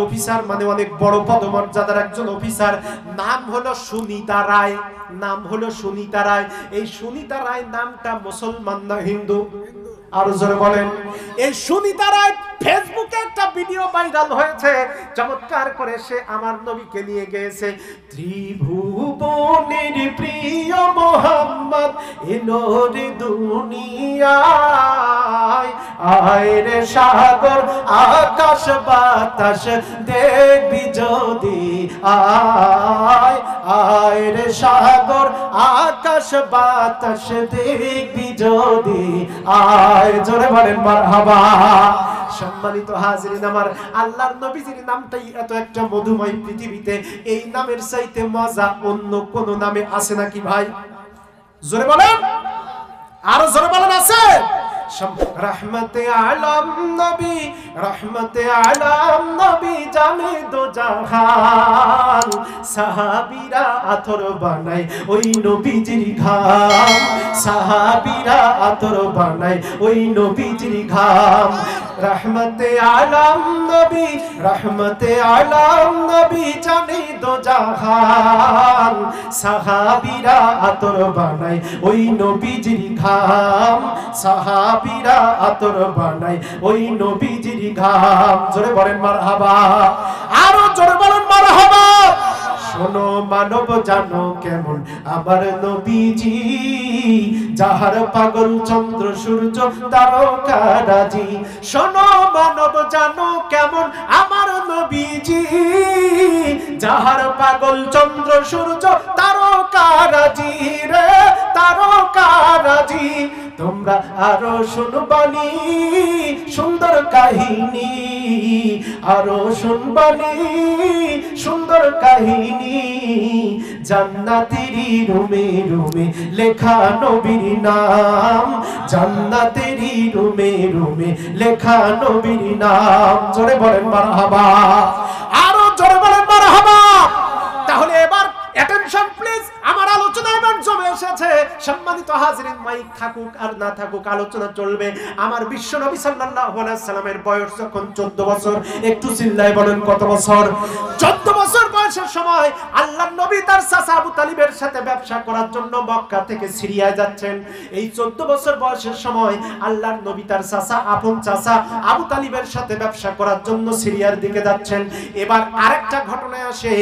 অফিসার, মানে অনেক বড় পদমর্যাদার একজন অফিসার, নাম হলো সুনিতা রায়, নাম হলো সুনিতা রায়। এই সুনিতা রায় নামটা মুসলমান না হিন্দু? আর জোরে বলেন। এই সুনিতা রায় ফেসবুকে একটা ভিডিও ভাইরাল হয়েছে, চমৎকার করে সে আমার নবীকে নিয়ে গিয়েছে। ত্রিভুবনের প্রিয় মোহাম্মদ এলো রে দুনিয়ায়, আয় রে সাগর আকাশ বাতাস দেখবি যদি, আয় আয় রে সাগর আকাশ বাতাস দেখবি যদি, আয়। জোরে বলেন মারহাবা। সম্মানিত হাজিরিন, আমার আল্লাহর নবীজির নামটাই এত একটা মধুময় পৃথিবীতে, এই নামের চাইতে মজা অন্য কোন নামে আছে নাকি ভাই? জোরে বলেন, আরো জোরে বলেন আছে? রহমতে আলম নবী, রহমতে আলম নবী জানে দো জাহান, সাহাবীরা আতর বানায় ওই নবীজির ঘাম, সাহাবীরা আতর বানায় ওই নবীজির ঘাম। রহমতে আলম নবী, রহমতে আলম নবী জানে দো জাহান। সাহাবীরা আতর বানায় ওই নবীজির ঘাম, সাহাবীরা আতর বানায় ওই নবীজির ঘাম। জোরে বলেন মারহাবা, আরো জোরে বলেন মারহাবা। শোনো মানব জানো কেমন আমার নবীজি, যাহার পাগল চন্দ্র সূর্য তারকারাজি। শোনো মানব জানো কেমন আমার নবীজি, যাহার পাগল চন্দ্র সূর্য তারকারাজি রে তারকারাজি। তোমরা আরো শুনবানি সুন্দর কাহিনী, আরো শুনবানি সুন্দর কাহিনী। জান্নাতেরই রুমে রুমে লেখা নবীর নাম, জান্নাতেরই রুমে রুমে লেখা নবীর নাম। জোরে বলেন মারহাবা, আরো জোরে বলেন মারহাবা। তাহলে এবার অ্যাটেনশন প্লিজ, আমার আলোচনা এবার জমে এসেছে। সম্মানিত হাজিরিন, মাইক থাকুক আর না থাকুক আলোচনা চলবে। আমার বিশ্ব নবী সাল্লাল্লাহু আলাইহি সাল্লামের বয়স যখন 14 বছর, একটু চিল্লায় বলেন কত বছর? 14 বছর বয়সের সময় আল্লাহর নবী তার চাচা আবু তালিবের সাথে ব্যবসা করার জন্য মক্কা থেকে সিরিয়ায় যাচ্ছেন। এই 14 বছর বয়সের সময় আল্লাহর নবী তার চাচা, আপন চাচা আবু তালিবের সাথে ব্যবসা করার জন্য সিরিয়ার দিকে যাচ্ছেন। এবার আরেকটা ঘটনায় আসে,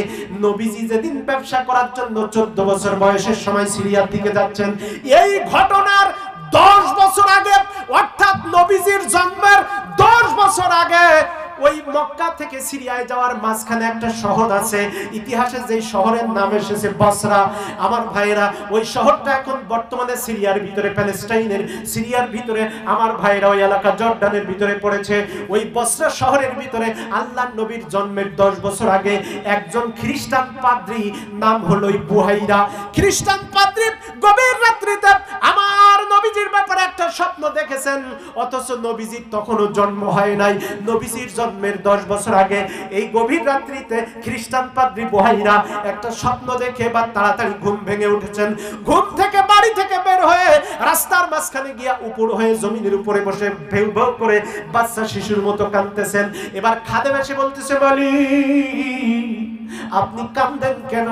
নবীজি যেদিন ব্যবসা করার জন্য 14 বছর বয়সের সময় সিরিয়ার দিকে যাচ্ছেন, এই ঘটনার 10 বছর আগে, অর্থাৎ নবীজির জন্মের 10 বছর আগে, ওই মক্কা থেকে সিরিয়ায় যাওয়ার মাঝখানে একটা শহর আছে, ইতিহাসে যে শহরের নাম এসেছে বসরা। আমার ভাইরা, ওই শহরটা এখন বর্তমানে সিরিয়ার ভিতরে, প্যালেস্টাইনের সিরিয়ার ভিতরে, আমার ভাইরা ওই এলাকা জর্ডানের ভিতরে পড়েছে। ওই বসরা শহরের ভিতরে আল্লাহর নবীর জন্মের 10 বছর আগে একজন খ্রিস্টান পাদ্রী, নাম হলো বুহাইরা। খ্রিস্টান পাদ্রী গভীর রাত্রিতে আমার নবীজির ব্যাপারে একটা স্বপ্ন দেখেছেন, অথচ নবীজির তখনও জন্ম হয় নাই। নবীজির জন্মের 10 বছর আগে এই গভীর রাত্রিতে খ্রিস্টান পাদ্রী বুহাইরা একটা স্বপ্ন দেখে বা তাড়াতাড়ি ঘুম ভেঙে উঠেছেন। ঘুম থেকে বাড়ি থেকে বের হয়ে রাস্তার মাঝখানে গিয়া উপর হয়ে জমিনের উপরে বসে ভেউ ভেউ করে বাচ্চা শিশুর মতো কাঁদতেছেন। এবার খাদেম এসে বলতেছে, বলি আপনি কাঁদেন কেন?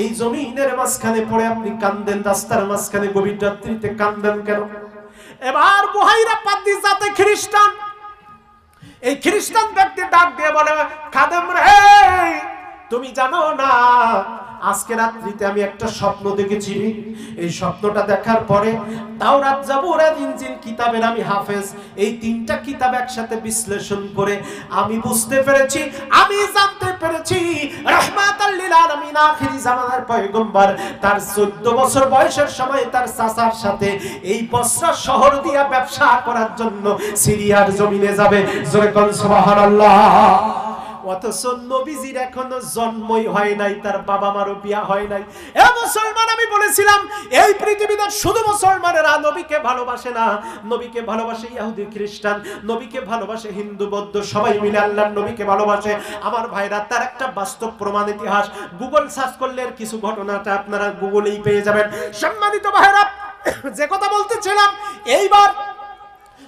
এই জমিনের মাঝখানে পড়ে আপনি কাঁদেন, রাস্তার মাঝখানে গভীর রাত্রিতে কাঁদেন কেন? এবার বুহাইরা পাদ্রী যাতে খ্রিস্টান, এই খ্রিস্টান ব্যক্তি ডাক দিয়ে বলে, খাদেম রে, তুমি জানো না আজকে রাত্রিতে আমি একটা স্বপ্ন দেখেছি। এই স্বপ্নটা দেখার পরে তাওরাত, জাবুর আর ইনজিল কিতাবের আমি হাফেজ। এই 3টা কিতাব একসাথে বিশ্লেষণ করে আমি বুঝতে পেরেছি, আমি জানতে পেরেছি রাহমাতাল লিল আলামিন আখিরি জামানার পয়গম্বর তার 14 বছর বয়সের সময় তার চাচার সাথে এই বসরা শহর দিয়া ব্যবসা করার জন্য সিরিয়ার জমিনে যাবে। জোরে বল সুবহানাল্লাহ। অথচ নবীজির এখনো জন্মই হয় নাই, তার বাবা মারও বিয়া হয় নাই। এ মুসলমান, আমি বলেছিলাম এই পৃথিবীতে শুধু মুসলমানেরা নবীকে ভালোবাসে না, নবীকে ভালোবাসে ইহুদি খ্রিস্টান, নবীকে ভালোবাসে হিন্দু বৌদ্ধ, সবাই মিলে আল্লাহর নবীকে ভালোবাসে। আমার ভাইরা, তার একটা বাস্তব প্রমাণ ইতিহাস গুগল সার্চ করলে এর কিছু ঘটনাটা আপনারা গুগলেই পেয়ে যাবেন। সম্মানিত ভাইরা, যে কথা বলতেছিলাম, এইবার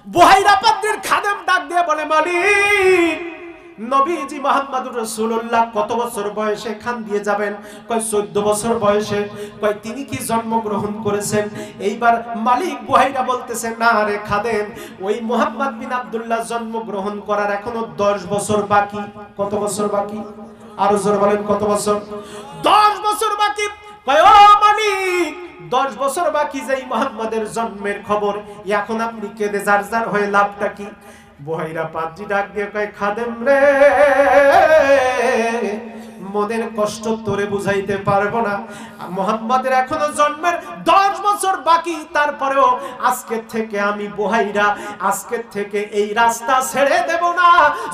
বুহাইরা পাদ্রীর খাদেম ডাক দিয়ে বলে, মালিক, নবীজি মুহাম্মদুর রাসূলুল্লাহ কত বছর বয়সে খান দিয়ে যাবেন? কয় 14 বছর বয়সে। কয় তিনি কি জন্মগ্রহণ করেছেন? এইবার মালিক বুহাইরা বলতেছেন, না রে খাদেম, ওই মুহাম্মদ বিন আব্দুল্লাহ জন্মগ্রহণ করার এখনো 10 বছর বাকি। কত বছর বাকি? আরো জোরে বলেন কত বছর? 10 বছর বাকি। কয় ও মালিক, 10 বছর বাকি যেই মুহাম্মাদের জন্মের খবর, এখন আপনি কেঁদে জার জার হয়ে লাভটা কি? বুহাইরা পাদ্রী ডাক দিয়ে কয়, খাদেম রে, মনের কষ্ট তোরে বুঝাইতে পারবো না। মুহাম্মাদের এখনো জন্মের 10 বছর বাকি, তারপরেও আজকে থেকে আমি বুহাইরা, আজকে থেকে এই রাস্তা ছেড়ে দেব না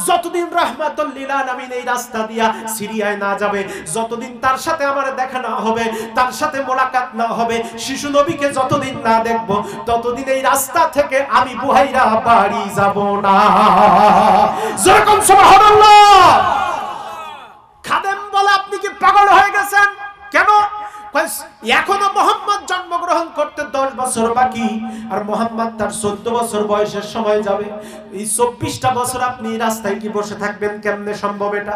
যতদিন রাহমাতুল লিল আলামিন এই রাস্তা দিয়া সিরিয়ায় না যাবে, যতদিন তার সাথে আমার দেখা না হবে, তার সাথে মোলাকাত না হবে, শিশু নবীকে যতদিন না দেখব, ততদিন এই রাস্তা থেকে আমি বুহাইরা বাড়ি যাব না। যেরকম সুবহানাল্লাহ। খাদেম বলে, আপনি কি পাগল হয়ে গেছেন? কেন? এখনো মোহাম্মদ জন্মগ্রহণ করতে 10 বছর বছর বাকি, আর মুহাম্মদ তার 14 বছর বয়সের সময় যাবে। এই 24টা বছর আপনি রাস্তায় কি বসে থাকবেন? কেমনে সম্ভব এটা?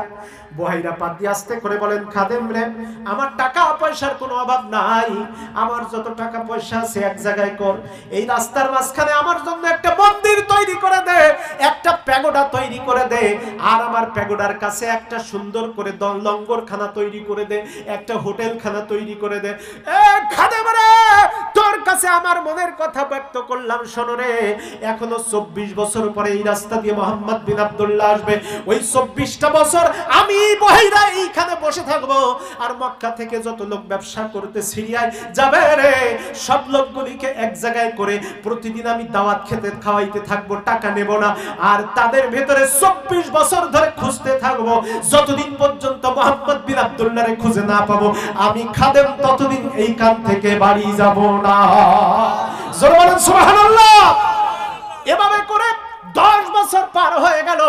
বুহাইরা পাত দিয়ে আস্তে করে বলেন, খাদেম রে, আমার টাকা পয়সার কোনো অভাব নাই, আমার যত টাকা পয়সা আছে এক জায়গায় কর, এই রাস্তার মাঝখানে আমার জন্য একটা মন্দির তৈরি করে দে, একটা প্যাগোডা তৈরি করে দে, আর আমার প্যাগোডার কাছে একটা সুন্দর করে লঙ্গরখানা তৈরি করে দে, একটা হোটেলখানা তৈরি করে দে। এ খাদেম রে, তোর কাছে আমার মনের কথা ব্যক্ত করলাম, শোনো রে, এখনো 24 বছর পরে এই রাস্তা দিয়ে মুহাম্মদ বিন আব্দুল্লাহ আসবে, ওই 24টা বছর আমি বুহাইরা এইখানে বসে থাকবো, আর মক্কা থেকে যত লোক ব্যবসা করতে সিরিয়ায় যাবে রে, সব লোকগুলিকে এক জায়গায় করে প্রতিদিন আমি দাওয়াত খেতে খাওয়াইতে থাকবো, টাকা নেব না, আর তাদের ভেতরে 24 বছর ধরে খুঁজতে থাকবো, যতদিন পর্যন্ত মুহাম্মদ বিন আব্দুল্লাহরে খুঁজে না পাবো, আমি খাদেম ততদিন এই কান থেকে বাড়ি যাব না। জোরে বলেন সুবহানাল্লাহ। এভাবে করে 10 বছর পার হয়ে গেল।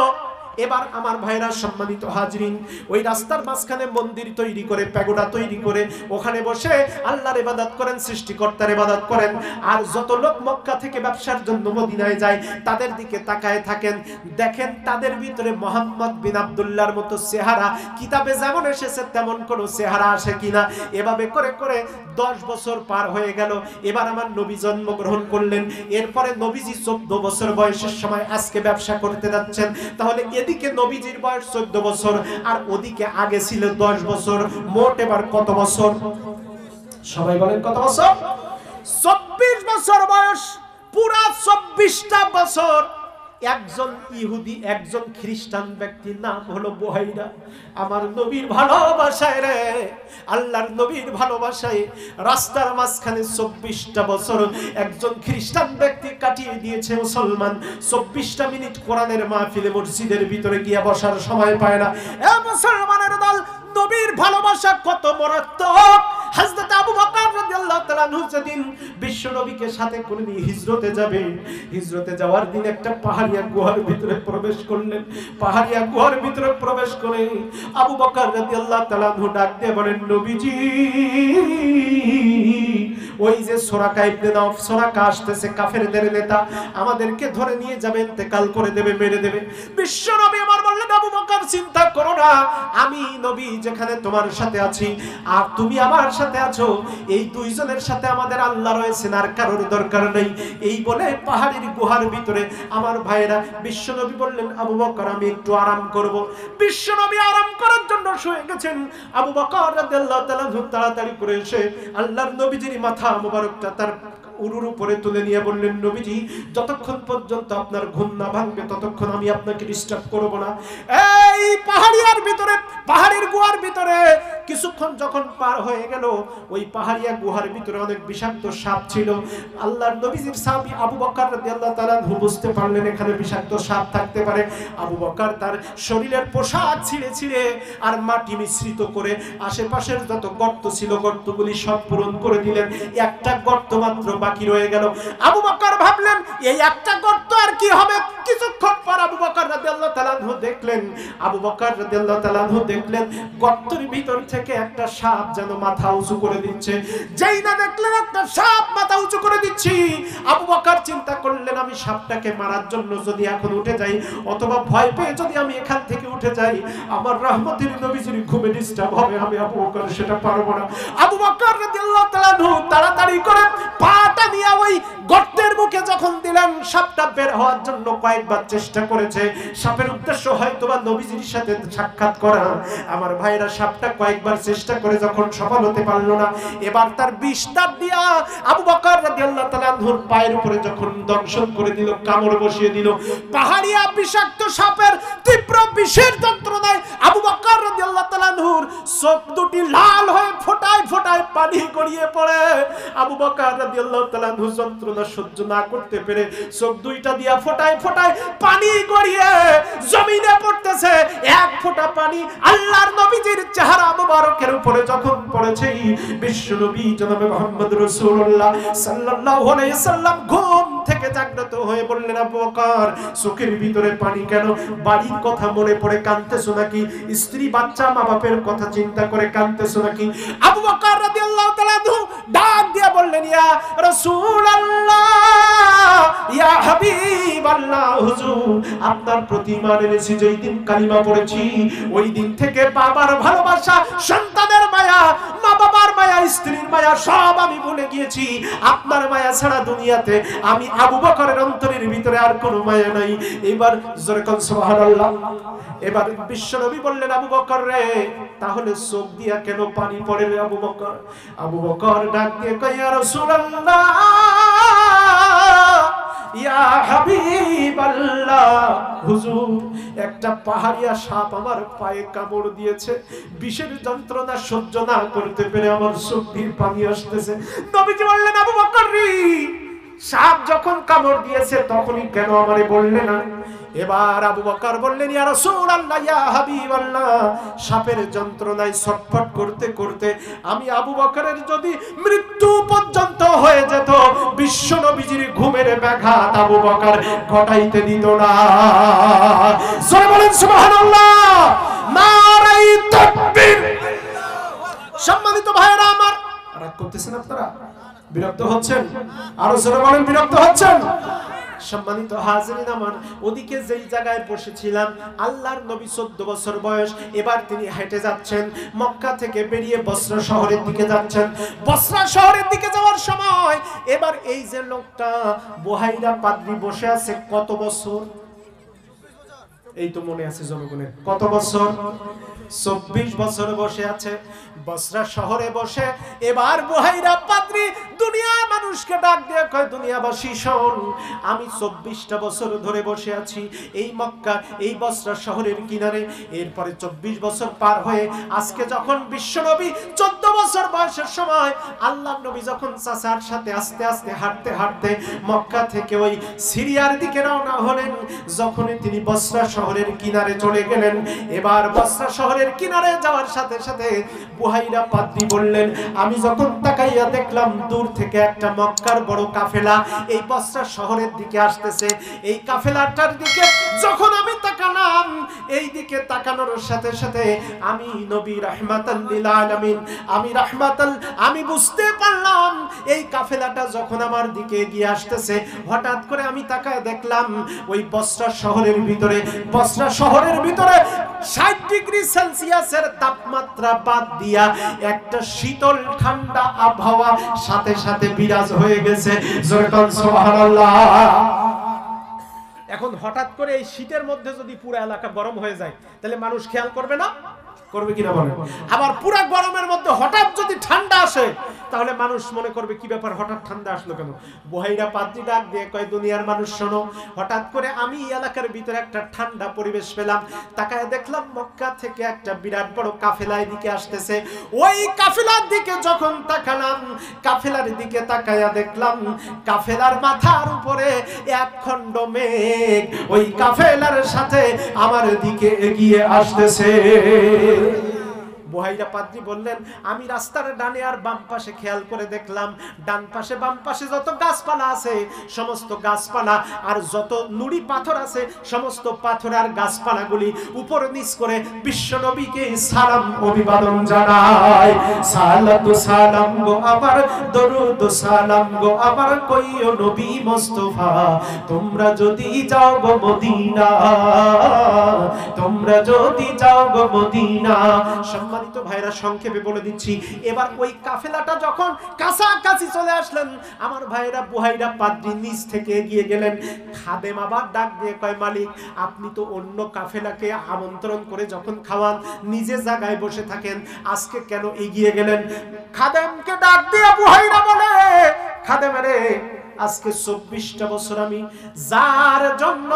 এবার আমার ভাইরা সম্মানিত হাজরিন, ওই রাস্তার মাঝখানে মন্দির তৈরি করে, প্যাগোডা তৈরি করে, ওখানে বসে আল্লাহর ইবাদত করেন, সৃষ্টিকর্তার ইবাদত করেন, আর যত লোক মক্কা থেকে ব্যবসার জন্য মদিনায় যায় তাদের দিকে তাকায় থাকেন, দেখেন তাদের ভিতরে মুহাম্মদ বিন আব্দুল্লাহর মতো চেহারা কিতাবে যেমন এসেছে তেমন কোনো চেহারা আসে কিনা। এভাবে করে করে 10 বছর পার হয়ে গেল। এবার আমার নবী জন্মগ্রহণ করলেন। এরপরে নবীজি 14 বছর বয়সের সময় আজকে ব্যবসা করতে যাচ্ছেন। তাহলে এদিকে নবীজির বয়স 14 বছর, আর ওদিকে আগে ছিল 10 বছর, মোট এবার কত বছর? সবাই বলেন কত বছর? 24 বছর বয়স। পুরা 24টা বছর একজন ইহুদি, একজন খ্রিস্টান ব্যক্তির নাম হলো বুহাইরা। আমার নবীর ভালোবাসায় রে, আল্লাহর নবীর ভালোবাসায় রাস্তার মাঝখানে 24টা বছর একজন খ্রিস্টান ব্যক্তি কাটিয়ে দিয়েছে। মুসলমান 24টা মিনিট কোরআনের মাহফিলে মসজিদের ভিতরে গিয়ে বসার সময় পায় না। এ মুসলমানের দল, নবীর ভালোবাসা কত মারাত্মক! হযরত আবু বকর রাদিয়াল্লাহু তাআলা আনহু যেদিন বিশ্ব নবীকে সাথে করে নিয়ে হিজরতে যাবে, হিজরতে যাওয়ার দিন একটা পাহাড়িয়া গুহার ভিতরে প্রবেশ করলেন। পাহাড়িয়া গুহার ভিতরে প্রবেশ করে আবু বকর রাদিয়াল্লাহু তাআলা আনহু ডাক দিয়ে বলেন, নবীজি, ওই যে সুরাকা ইবনে নওফ, সুরাকা আসতেছে, কাফেরদের নেতা, আমাদেরকে ধরে নিয়ে যাবে, ইন্তেকাল করে দেবে, মেরে দেবে। বিশ্ব নবী আমার বললেন, আবু বকর চিন্তা করো না, আমি নবী যেখানে তোমার সাথে আছি আর তুমি আমার সাথে আছো, এই দুইজনের সাথে আমাদের আল্লাহ রয়েছেন, আর কারোর দরকার নেই। এই বলে পাহাড়ের গুহার ভিতরে আমার ভাইরা বিশ্ব নবী বললেন, আবু বকর আমি একটু আরাম করব। বিশ্ব নবী আরাম করার জন্য শুয়ে গেছেন। আবু বকর রাদিয়াল্লাহু তাআলা তাড়াতাড়ি করে এসে আল্লাহর নবীজির মাথা মুবারকটা তার উরুর উপরে তুলে নিয়ে বললেন, নবীজি, যতক্ষণ পর্যন্ত আপনার ঘুম না ভাঙবে ততক্ষণ আমি আপনাকে ডিস্টার্ব করব না। এই পাহাড়িয়ার ভিতরে, পাহাড়ের গুহার ভিতরে কিছুক্ষণ যখন পার হয়ে গেল, ওই পাহাড়িয়া গুহার ভিতরে অনেক বিষাক্ত সাপ ছিল। আল্লাহর নবীজির সাহাবী আবু বকর রাদিয়াল্লাহু তাআলা বুঝতে পারলেন এখানে বিষাক্ত সাপ থাকতে পারে। আবু বকর তার শরীরের পোশাক ছিঁড়ে ছিঁড়ে আর মাটি মিশ্রিত করে আশেপাশের যত গর্ত ছিল গর্তগুলি সব পূরণ করে দিলেন। একটা গর্ত মাত্র বাকি রয়ে গেল। আবু বকর ভাবলেন, এই একটা গর্ত আর কি হবে? কিছুক্ষণ পর আবু বকর রাদিয়াল্লাহু তাআলা দেখলেন, আবু বকর রাদিয়াল্লাহু তাআলা দেখলেন গর্তের ভিতর থেকে একটা সাপ যেন মাথা উঁচু করে দিচ্ছে। যেই না দেখলেন একটা সাপ মাথা উঁচু করে দিচ্ছি, আবু বকর চিন্তা করলেন, আমি সাপটাকে মারার জন্য যদি এখন উঠে যাই, অথবা ভয় পেয়ে যদি আমি এখান থেকে উঠে যাই, আমার রহমতের নবীজির ঘুমে ডিস্টার্ব হবে, আমি আবু বকর সেটা পারবো না। আবু বকর রাদিয়াল্লাহু তাআলা তাড়াতাড়ি করে পাটা নিয়ে ওই গর্তের মুখে যখন দিলেন, সাপটা বের হওয়ার জন্য কয়েকবার চেষ্টা করেছে। সাপের উদ্দেশ্য হয়তোবা নবীজির সাথে সাক্ষাৎ করা। আমার ভাইরা সাপটা কয়েকবার চেষ্টা করে যখন সফল হতে পারলো না, এবার তার বিষ দাঁত দিয়া আবু বকর রাদিয়াল্লাহু তাআলা আনহুর পায়ের উপরে যখন দংশন করে দিল, কামড় বসিয়ে দিল। পাহাড়িয়া বিষাক্ত সাপের তীব্র বিষের যন্ত্রণায় আবু বকর রাদিয়াল্লাহু তাআলা আনহুর চোখ দুটি লাল হয়ে ফোঁটায় ফোঁটায় পানি গড়িয়ে পড়ে। আবু বকর রাদিয়াল্লাহু তাআলা আনহু যন্ত্রণা সহ্য না করতে পেরে চোখ দুইটা দিয়া ফোঁটায় ফোঁটায় পানি গড়িয়ে জমিনে পড়তেছে। এক ফোঁটা পানি আল্লাহর নবীজির চেহারা মুবারকের উপরে যখন পড়েছে বিশ্বনবী জনাবে মুহাম্মদ রাসূলুল্লাহ সাল্লাল্লাহু আলাইহি সাল্লাম ঘুম থেকে জাগ্রত হয়ে বললেন, আবু বকর চোখের ভিতরে পানি কেন? বাড়ির কথা মনে পড়ে কাঁদতেছো নাকি? স্ত্রী বাচ্চা মা বাপের কথা চিন্তা করে কাঁদতেছো নাকি? আবু বকর রাদিয়াল্লাহু তাআলা ডাক দিয়ে বললেন, ইয়া রাসূলুল্লাহ, ইয়া হাবিবাল্লাহ, হুজুর আপনার প্রতি ঈমান এনেছি, যেই দিন কালিমা পড়েছি ওই দিন থেকে বাবার ভালোবাসা, সন্তানের মায়া, মা বাবার মায়া, স্ত্রীর মায়া সব আমি ভুলে গিয়েছি। আপনার মায়া ছাড়া দুনিয়াতে আমি আবু বকরের অন্তরের ভিতরে আর কোনো মায়া নাই। এবার জোরে কোন সুবহানাল্লাহ। এবার বিশ্বনবী বললেন, আবু বকর রে, তাহলে চোখ দিয়া কেন পানি পড়ে রে আবু বকর? আবু বকর ডাক দিয়ে কয়, ইয়া রাসূলুল্লাহ, ইয়া হাবিবাল্লাহ, হুজুর একটা পাহাড়িয়া সাপ আমার পায়ে কামড় দিয়েছে, বিষের যন্ত্রণা সহ্য না করতে পেরে আমার চোখ দিয়ে পানি আসতেছে। নবীজি বললেন, আবু বকর রে, সাপ যখন কামড় দিয়েছে তখনই কেন আমারে বললে না? এবার আবু বকর বললেন, ইয়া রাসূলুল্লাহ, ইয়া হাবিবাল্লাহ, সাপের যন্ত্রণায় ছটফট করতে করতে আমি আবু বকরের যদি মৃত্যু পর্যন্ত হয়ে যেত, বিশ্ব নবীজির ঘুমের ব্যাঘাত আবু বকর ঘটাইতে দিত না। জোরে বলেন সুবহানাল্লাহ, নারায়ে তাকবীর। সম্মানিত ভাইরা আমার, রাগ করতেছেন আপনারা? বিরক্ত হচ্ছেন? আরো জোরে বলেন, বিরক্ত হচ্ছেন? সম্মানিত হাজিরিন আমার, ওদিকে যেই জায়গায় বসেছিলাম, আল্লাহর নবী 14 বছর বয়স। এবার তিনি হেঁটে যাচ্ছেন, মক্কা থেকে বেরিয়ে বসরা শহরের দিকে যাচ্ছেন। বসরা শহরের দিকে যাওয়ার সময় এবার এই যে লোকটা বুহাইরা পাদ্রী বসে আছে, কত বছর? এই তো মনে আছে জনগণের, কত বছর? 24 বছর বসে আছে বসরা শহরে বসে। এবার বুহাইরা পাদ্রী দুনিয়ার মানুষকে ডাক দিয়ে কয়, দুনিয়াবাসী শোন, আমি 24টা বছর ধরে বসে আছি এই মক্কা, এই বসরা শহরের কিনারে। এরপরে 24 বছর পার হয়ে আজকে যখন বিশ্বনবী 14 বছর বয়সের সময় আল্লাহর নবী যখন চাচার সাথে আস্তে আস্তে হাঁটতে হাঁটতে মক্কা থেকে ওই সিরিয়ার দিকে রওনা হলেন, যখনই তিনি বসরা শহরের কিনারে চলে গেলেন, এবার বসরা শহরের কিনারে যাওয়ার সাথে সাথে বুহাইরা পাদ্রী বললেন, আমি যখন তাকাইয়া দেখলাম দূর থেকে একটা মক্কার বড় কাফেলা এই বসরা শহরের দিকে আসতেছে। এই কাফেলাটার দিকে যখন আমি তাকালাম, এই দিকে তাকানোর সাথে সাথে আমি নবী রাহমাতাল লিল আলামিন, আমি বুঝতে পারলাম এই কাফেলাটা যখন আমার দিকে এগিয়ে আসতেছে, হঠাৎ করে আমি তাকায় দেখলাম ওই বসরা শহরের ভিতরে 60 ডিগ্রি সেলসিয়াসের তাপমাত্রা বাদ দিয়া একটা শীতল ঠান্ডা আবহাওয়া সাথে সাথে বিরাজ হয়ে গেছে। জোরে বলেন সুবহানাল্লাহ। এখন হঠাৎ করে এই শীতের মধ্যে যদি পুরো এলাকা গরম হয়ে যায়, তাহলে মানুষ খেয়াল করবে না? করবে কিনা বলেন? আবার পুরো গরমের মধ্যে হঠাৎ যদি ঠান্ডা আসে, তাহলে মানুষ মনে করবে কি ব্যাপার, হঠাৎ ঠান্ডা আসলো কেন? বুহাইরা পাদ্রী ডাক দিয়ে কয়, দুনিয়ার মানুষ শোনো, হঠাৎ করে আমি এই এলাকার ভিতরে একটা ঠান্ডা পরিবেশ পেলাম, তাকায় দেখলাম মক্কা থেকে একটা বিরাট বড় কাফেলা এদিকে আসতেছে। ওই কাফেলার দিকে যখন তাকালাম, কাফেলার দিকে তাকায়া দেখলাম কাফেলার মাথার উপরে এক খণ্ড মেঘ ওই কাফেলার সাথে আমার দিকে এগিয়ে আসতেছে। বুহাইরা পাদ্রী বললেন, আমি রাস্তার ডানে আর বাম পাশে খেয়াল করে দেখলাম, ডান পাশে বাম পাশে যত গাছপালা আছে সমস্ত গাছপালা আর যত নুড়ি পাথর আছে সমস্ত পাথর আর গাছপালাগুলি উপর নিচ করে বিশ্বনবীকে সালাম অভিবাদন জানায়। সালাতু সালাম গো আবার, দরুদ সালাম গো আবার, কইও নবী মুস্তাফা, তোমরা যদি যাও গো মদিনা, তোমরা যদি যাও গো মদিনা। সম্মানিত ভাইরা, সংক্ষেপে বলে দিচ্ছি, এবার ওই কাফেলাটা যখন কাছাকাছি চলে আসলেন, আমার ভাইরা বুহাইরা পাদ্রী নিচ থেকে এগিয়ে গেলেন। খাদেম আবার ডাক দিয়ে কয়, মালিক আপনি তো অন্য কাফেলাকে আমন্ত্রণ করে যখন খাওয়ান নিজে জায়গায় বসে থাকেন, আজকে কেন এগিয়ে গেলেন? খাদেমকে ডাক দিয়ে বুহাইরা বলে, খাদেম রে, আজকে 24টা বছর আমি যার জন্য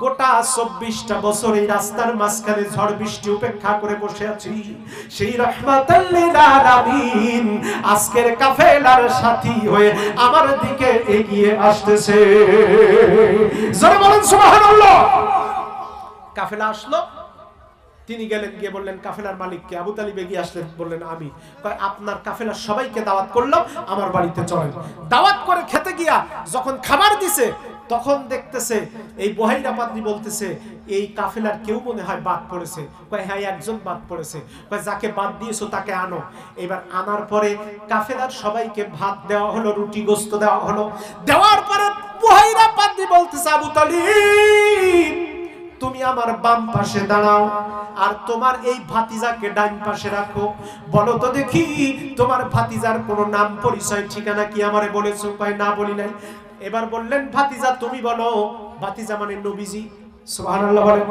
গোটা 24টা বছর এই রাস্তার মাঝখানে ঝড় বৃষ্টি উপেক্ষা করে বসে আছি, সেই রাহমাতাল লিল আলামিন আজকের কাফেলার সাথী হয়ে আমার দিকে এগিয়ে আসতেছে। জোরে বলেন সুবহানাল্লাহ। কাফেলা আসলো, তিনি গেলেন, গিয়ে বললেন কাফেলার মালিককে। আবু তালিব এগিয়ে আসলেন, বললেন আমি। কয় আপনার কাফেলার সবাইকে দাওয়াত করলাম, আমার বাড়িতে চলেন। দাওয়াত করে খেতে গিয়া যখন খাবার দিছে, তখন দেখতেছে এই বুহাইরা পাদ্রী বলতেছে এই কাফেলার কেউ মনে হয় বাদ পড়েছে। কয় হ্যাঁ, একজন বাদ পড়েছে। কয় যাকে বাদ দিয়েছো তাকে আনো। এবার আনার পরে কাফেলার সবাইকে ভাত দেওয়া হলো, রুটি গোস্ত দেওয়া হলো। দেওয়ার পরে বুহাইরা পাদ্রী বলতেছে আবু তালিব তুমি আমার বাম পাশে দাঁড়াও, আর তোমার এই ভাতিজাকে ডান পাশে রাখো। বলো তো দেখি তোমার ভাতিজার কোনো নাম পরিচয় ঠিকানা কি আমারে বলেছো? কয় না বলি নাই। এবার বললেন ভাতিজা তুমি বলো। ভাতিজা মানে নবীজি। সুবহানাল্লাহ বলেন।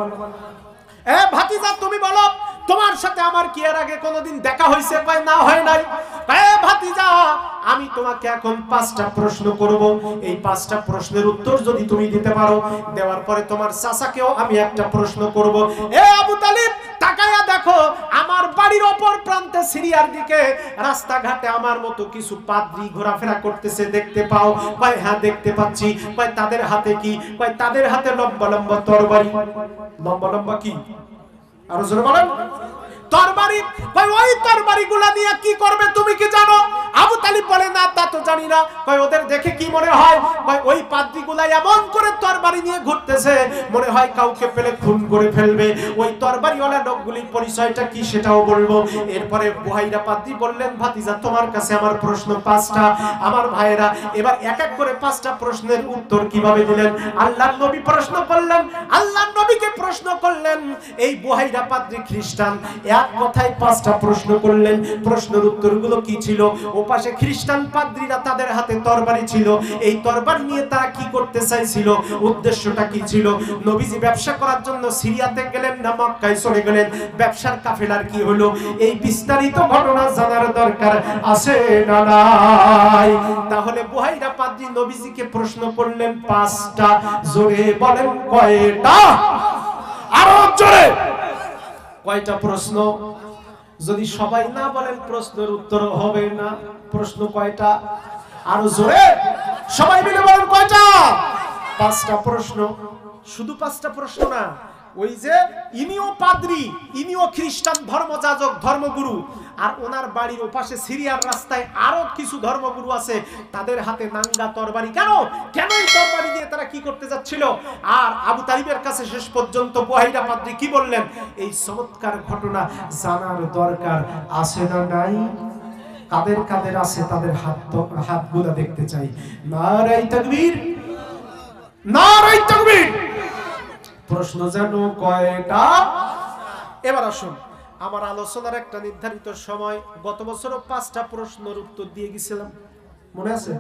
এ ভাতিজা তুমি বলো তোমার সাথে আমার কি এর আগে কোনোদিন দেখা হয়েছে? কয় না, হয় নাই। এ ভাতিজা আমি তোমাকে এখন 5টা প্রশ্ন করব, এই 5টা প্রশ্নের উত্তর যদি তুমি দিতে পারো, দেওয়ার পরে তোমার চাচাকেও আমি একটা প্রশ্ন করব। এ আবু তালিব তাকায়া দেখো, আমার বাড়ির অপর প্রান্তে সিরিয়ার দিকে রাস্তাঘাটে আমার মতো কিছু পাদ্রী ঘোরাফেরা করতেছে, দেখতে পাও? কয় হ্যাঁ দেখতে পাচ্ছি। কয় তাদের হাতে কি? কয় তাদের হাতে লম্বা লম্বা তরবারি। লম্বা লম্বা কি? আরো জোরে বলেন। তরবারি। কয় ওই তরবারিগুলা নিয়ে কি করবে তুমি কি জানো? আবু তালিব বলে না তা তো জানি না। কয় ওদের দেখে কি মনে হয়? কয় ওই পাদ্রীগুলা এমন করে তরবারি নিয়ে ঘুরতেছে মনে হয় কাউকে পেলে খুন করে ফেলবে। ওই তরবারিওয়ালা লোকগুলির পরিচয়টা কি সেটাও বলবো। এরপরে বুহাইরা পাদ্রী বললেন ভাতিজা তোমার কাছে আমার প্রশ্ন 5টা। আমার ভাইয়েরা এবার এক এক করে 5টা প্রশ্নের উত্তর কিভাবে দিলেন। আল্লাহর নবী প্রশ্ন করলেন, আল্লাহর নবীকে প্রশ্ন করলেন। এই বুহাইরা পাদ্রী খ্রিস্টান, এক কথায় 5টা প্রশ্ন করলেন। প্রশ্নের উত্তরগুলো কি ছিল? ওপাশে খ্রিস্টান পাদ্রীরা তাদের হাতে তরবারি ছিল, এই তরবারি নিয়ে তারা কি করতে চাইছিল, উদ্দেশ্যটা কি ছিল? নবীজি ব্যবসা করার জন্য সিরিয়াতে গেলেন না মক্কায় চলে গেলেন? ব্যবসার কাফেলার কি হলো? এই বিস্তারিত ঘটনা জানার দরকার আছে না নাই? তাহলে বুহাইরা পাদ্রী নবীজিকে প্রশ্ন করলেন 5টা। জোরে বলেন কয়টা? আরো জোরে। কয়টা প্রশ্ন? যদি সবাই না বলেন প্রশ্নের উত্তর হবে না। প্রশ্ন কয়টা? আরো জোরে সবাই মিলে বলেন কয়টা? 5টা প্রশ্ন। শুধু 5টা প্রশ্ন না, ওই যে ইনিও পাদ্রী, ইনিও খ্রিস্টান ধর্মযাজক, ধর্মগুরু, আর ওনার বাড়ির ওপাশে সিরিয়ার রাস্তায় আরো কিছু ধর্মগুরু আছে, তাদের হাতে নাঙ্গা তরবারি। কেন কেন এই তরবারি দিয়ে তারা কি করতে যাচ্ছিল? আর আবু তালিবের কাছে শেষ পর্যন্ত বুহাইরা পাদ্রী কি বললেন? এই চমৎকার ঘটনা জানার দরকার আছে না নাই? কাদের কাদের আছে তাদের হাতগুলো দেখতে চাই। নারে তাকবীর, নারে তাকবীর। প্রশ্ন জানো কয়টা? এবার আসুন, আমার আলোচনার একটা নির্ধারিত সময়, গত বছরও 5টা প্রশ্নের উত্তর দিয়ে গেছিলাম, মনে আছে?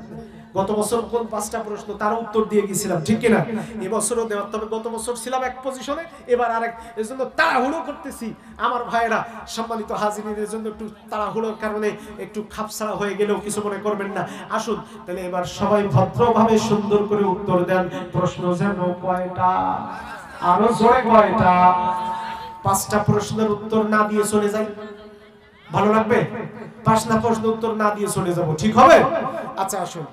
গত বছর কোন 5টা প্রশ্ন তার উত্তর দিয়ে গেছিলাম, ঠিক কিনা? এবছরও দেওয়ার, তবে গত বছর ছিলাম এক পজিশনে, এবার আরেক। এর জন্য তাড়াহুড়ো করতেছি আমার ভাইয়েরা, সম্মানিত হাজিরিনের জন্য একটু তাড়াহুড়োর কারণে একটু খাপছাড়া হয়ে গেলেও কিছু মনে করবেন না। আসুন তাহলে এবার সবাই ভদ্রভাবে সুন্দর করে উত্তর দেন। প্রশ্ন যেন কয়টা? আরো জোরে কয়টা? 5টা প্রশ্নের উত্তর না দিয়ে চলে যাই, ভালো লাগবে? 5টা প্রশ্নের উত্তর না দিয়ে চলে যাব, ঠিক হবে? আচ্ছা আসুন,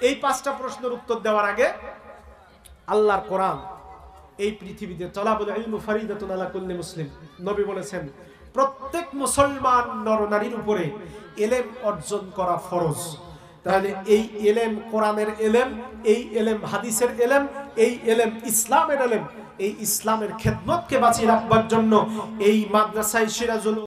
এই 5টা প্রশ্নের উত্তর দেওয়ার আগে আল্লাহর কোরআন এই পৃথিবীতে তলাবুল ইলম ফারিদাতুন আলা কুল্লি মুসলিম, নবী বলেছেন প্রত্যেক মুসলমান নরনারীর উপরে ইলম অর্জন করা ফরজ। তাহলে এই ইলম, কোরআনের ইলম, এই ইলম হাদিসের ইলম, এই ইলম ইসলামের ইলম, এই ইসলামের খেদমতকে বাঁচিয়ে রাখবার জন্য এই মাদ্রাসায় সিরাজুল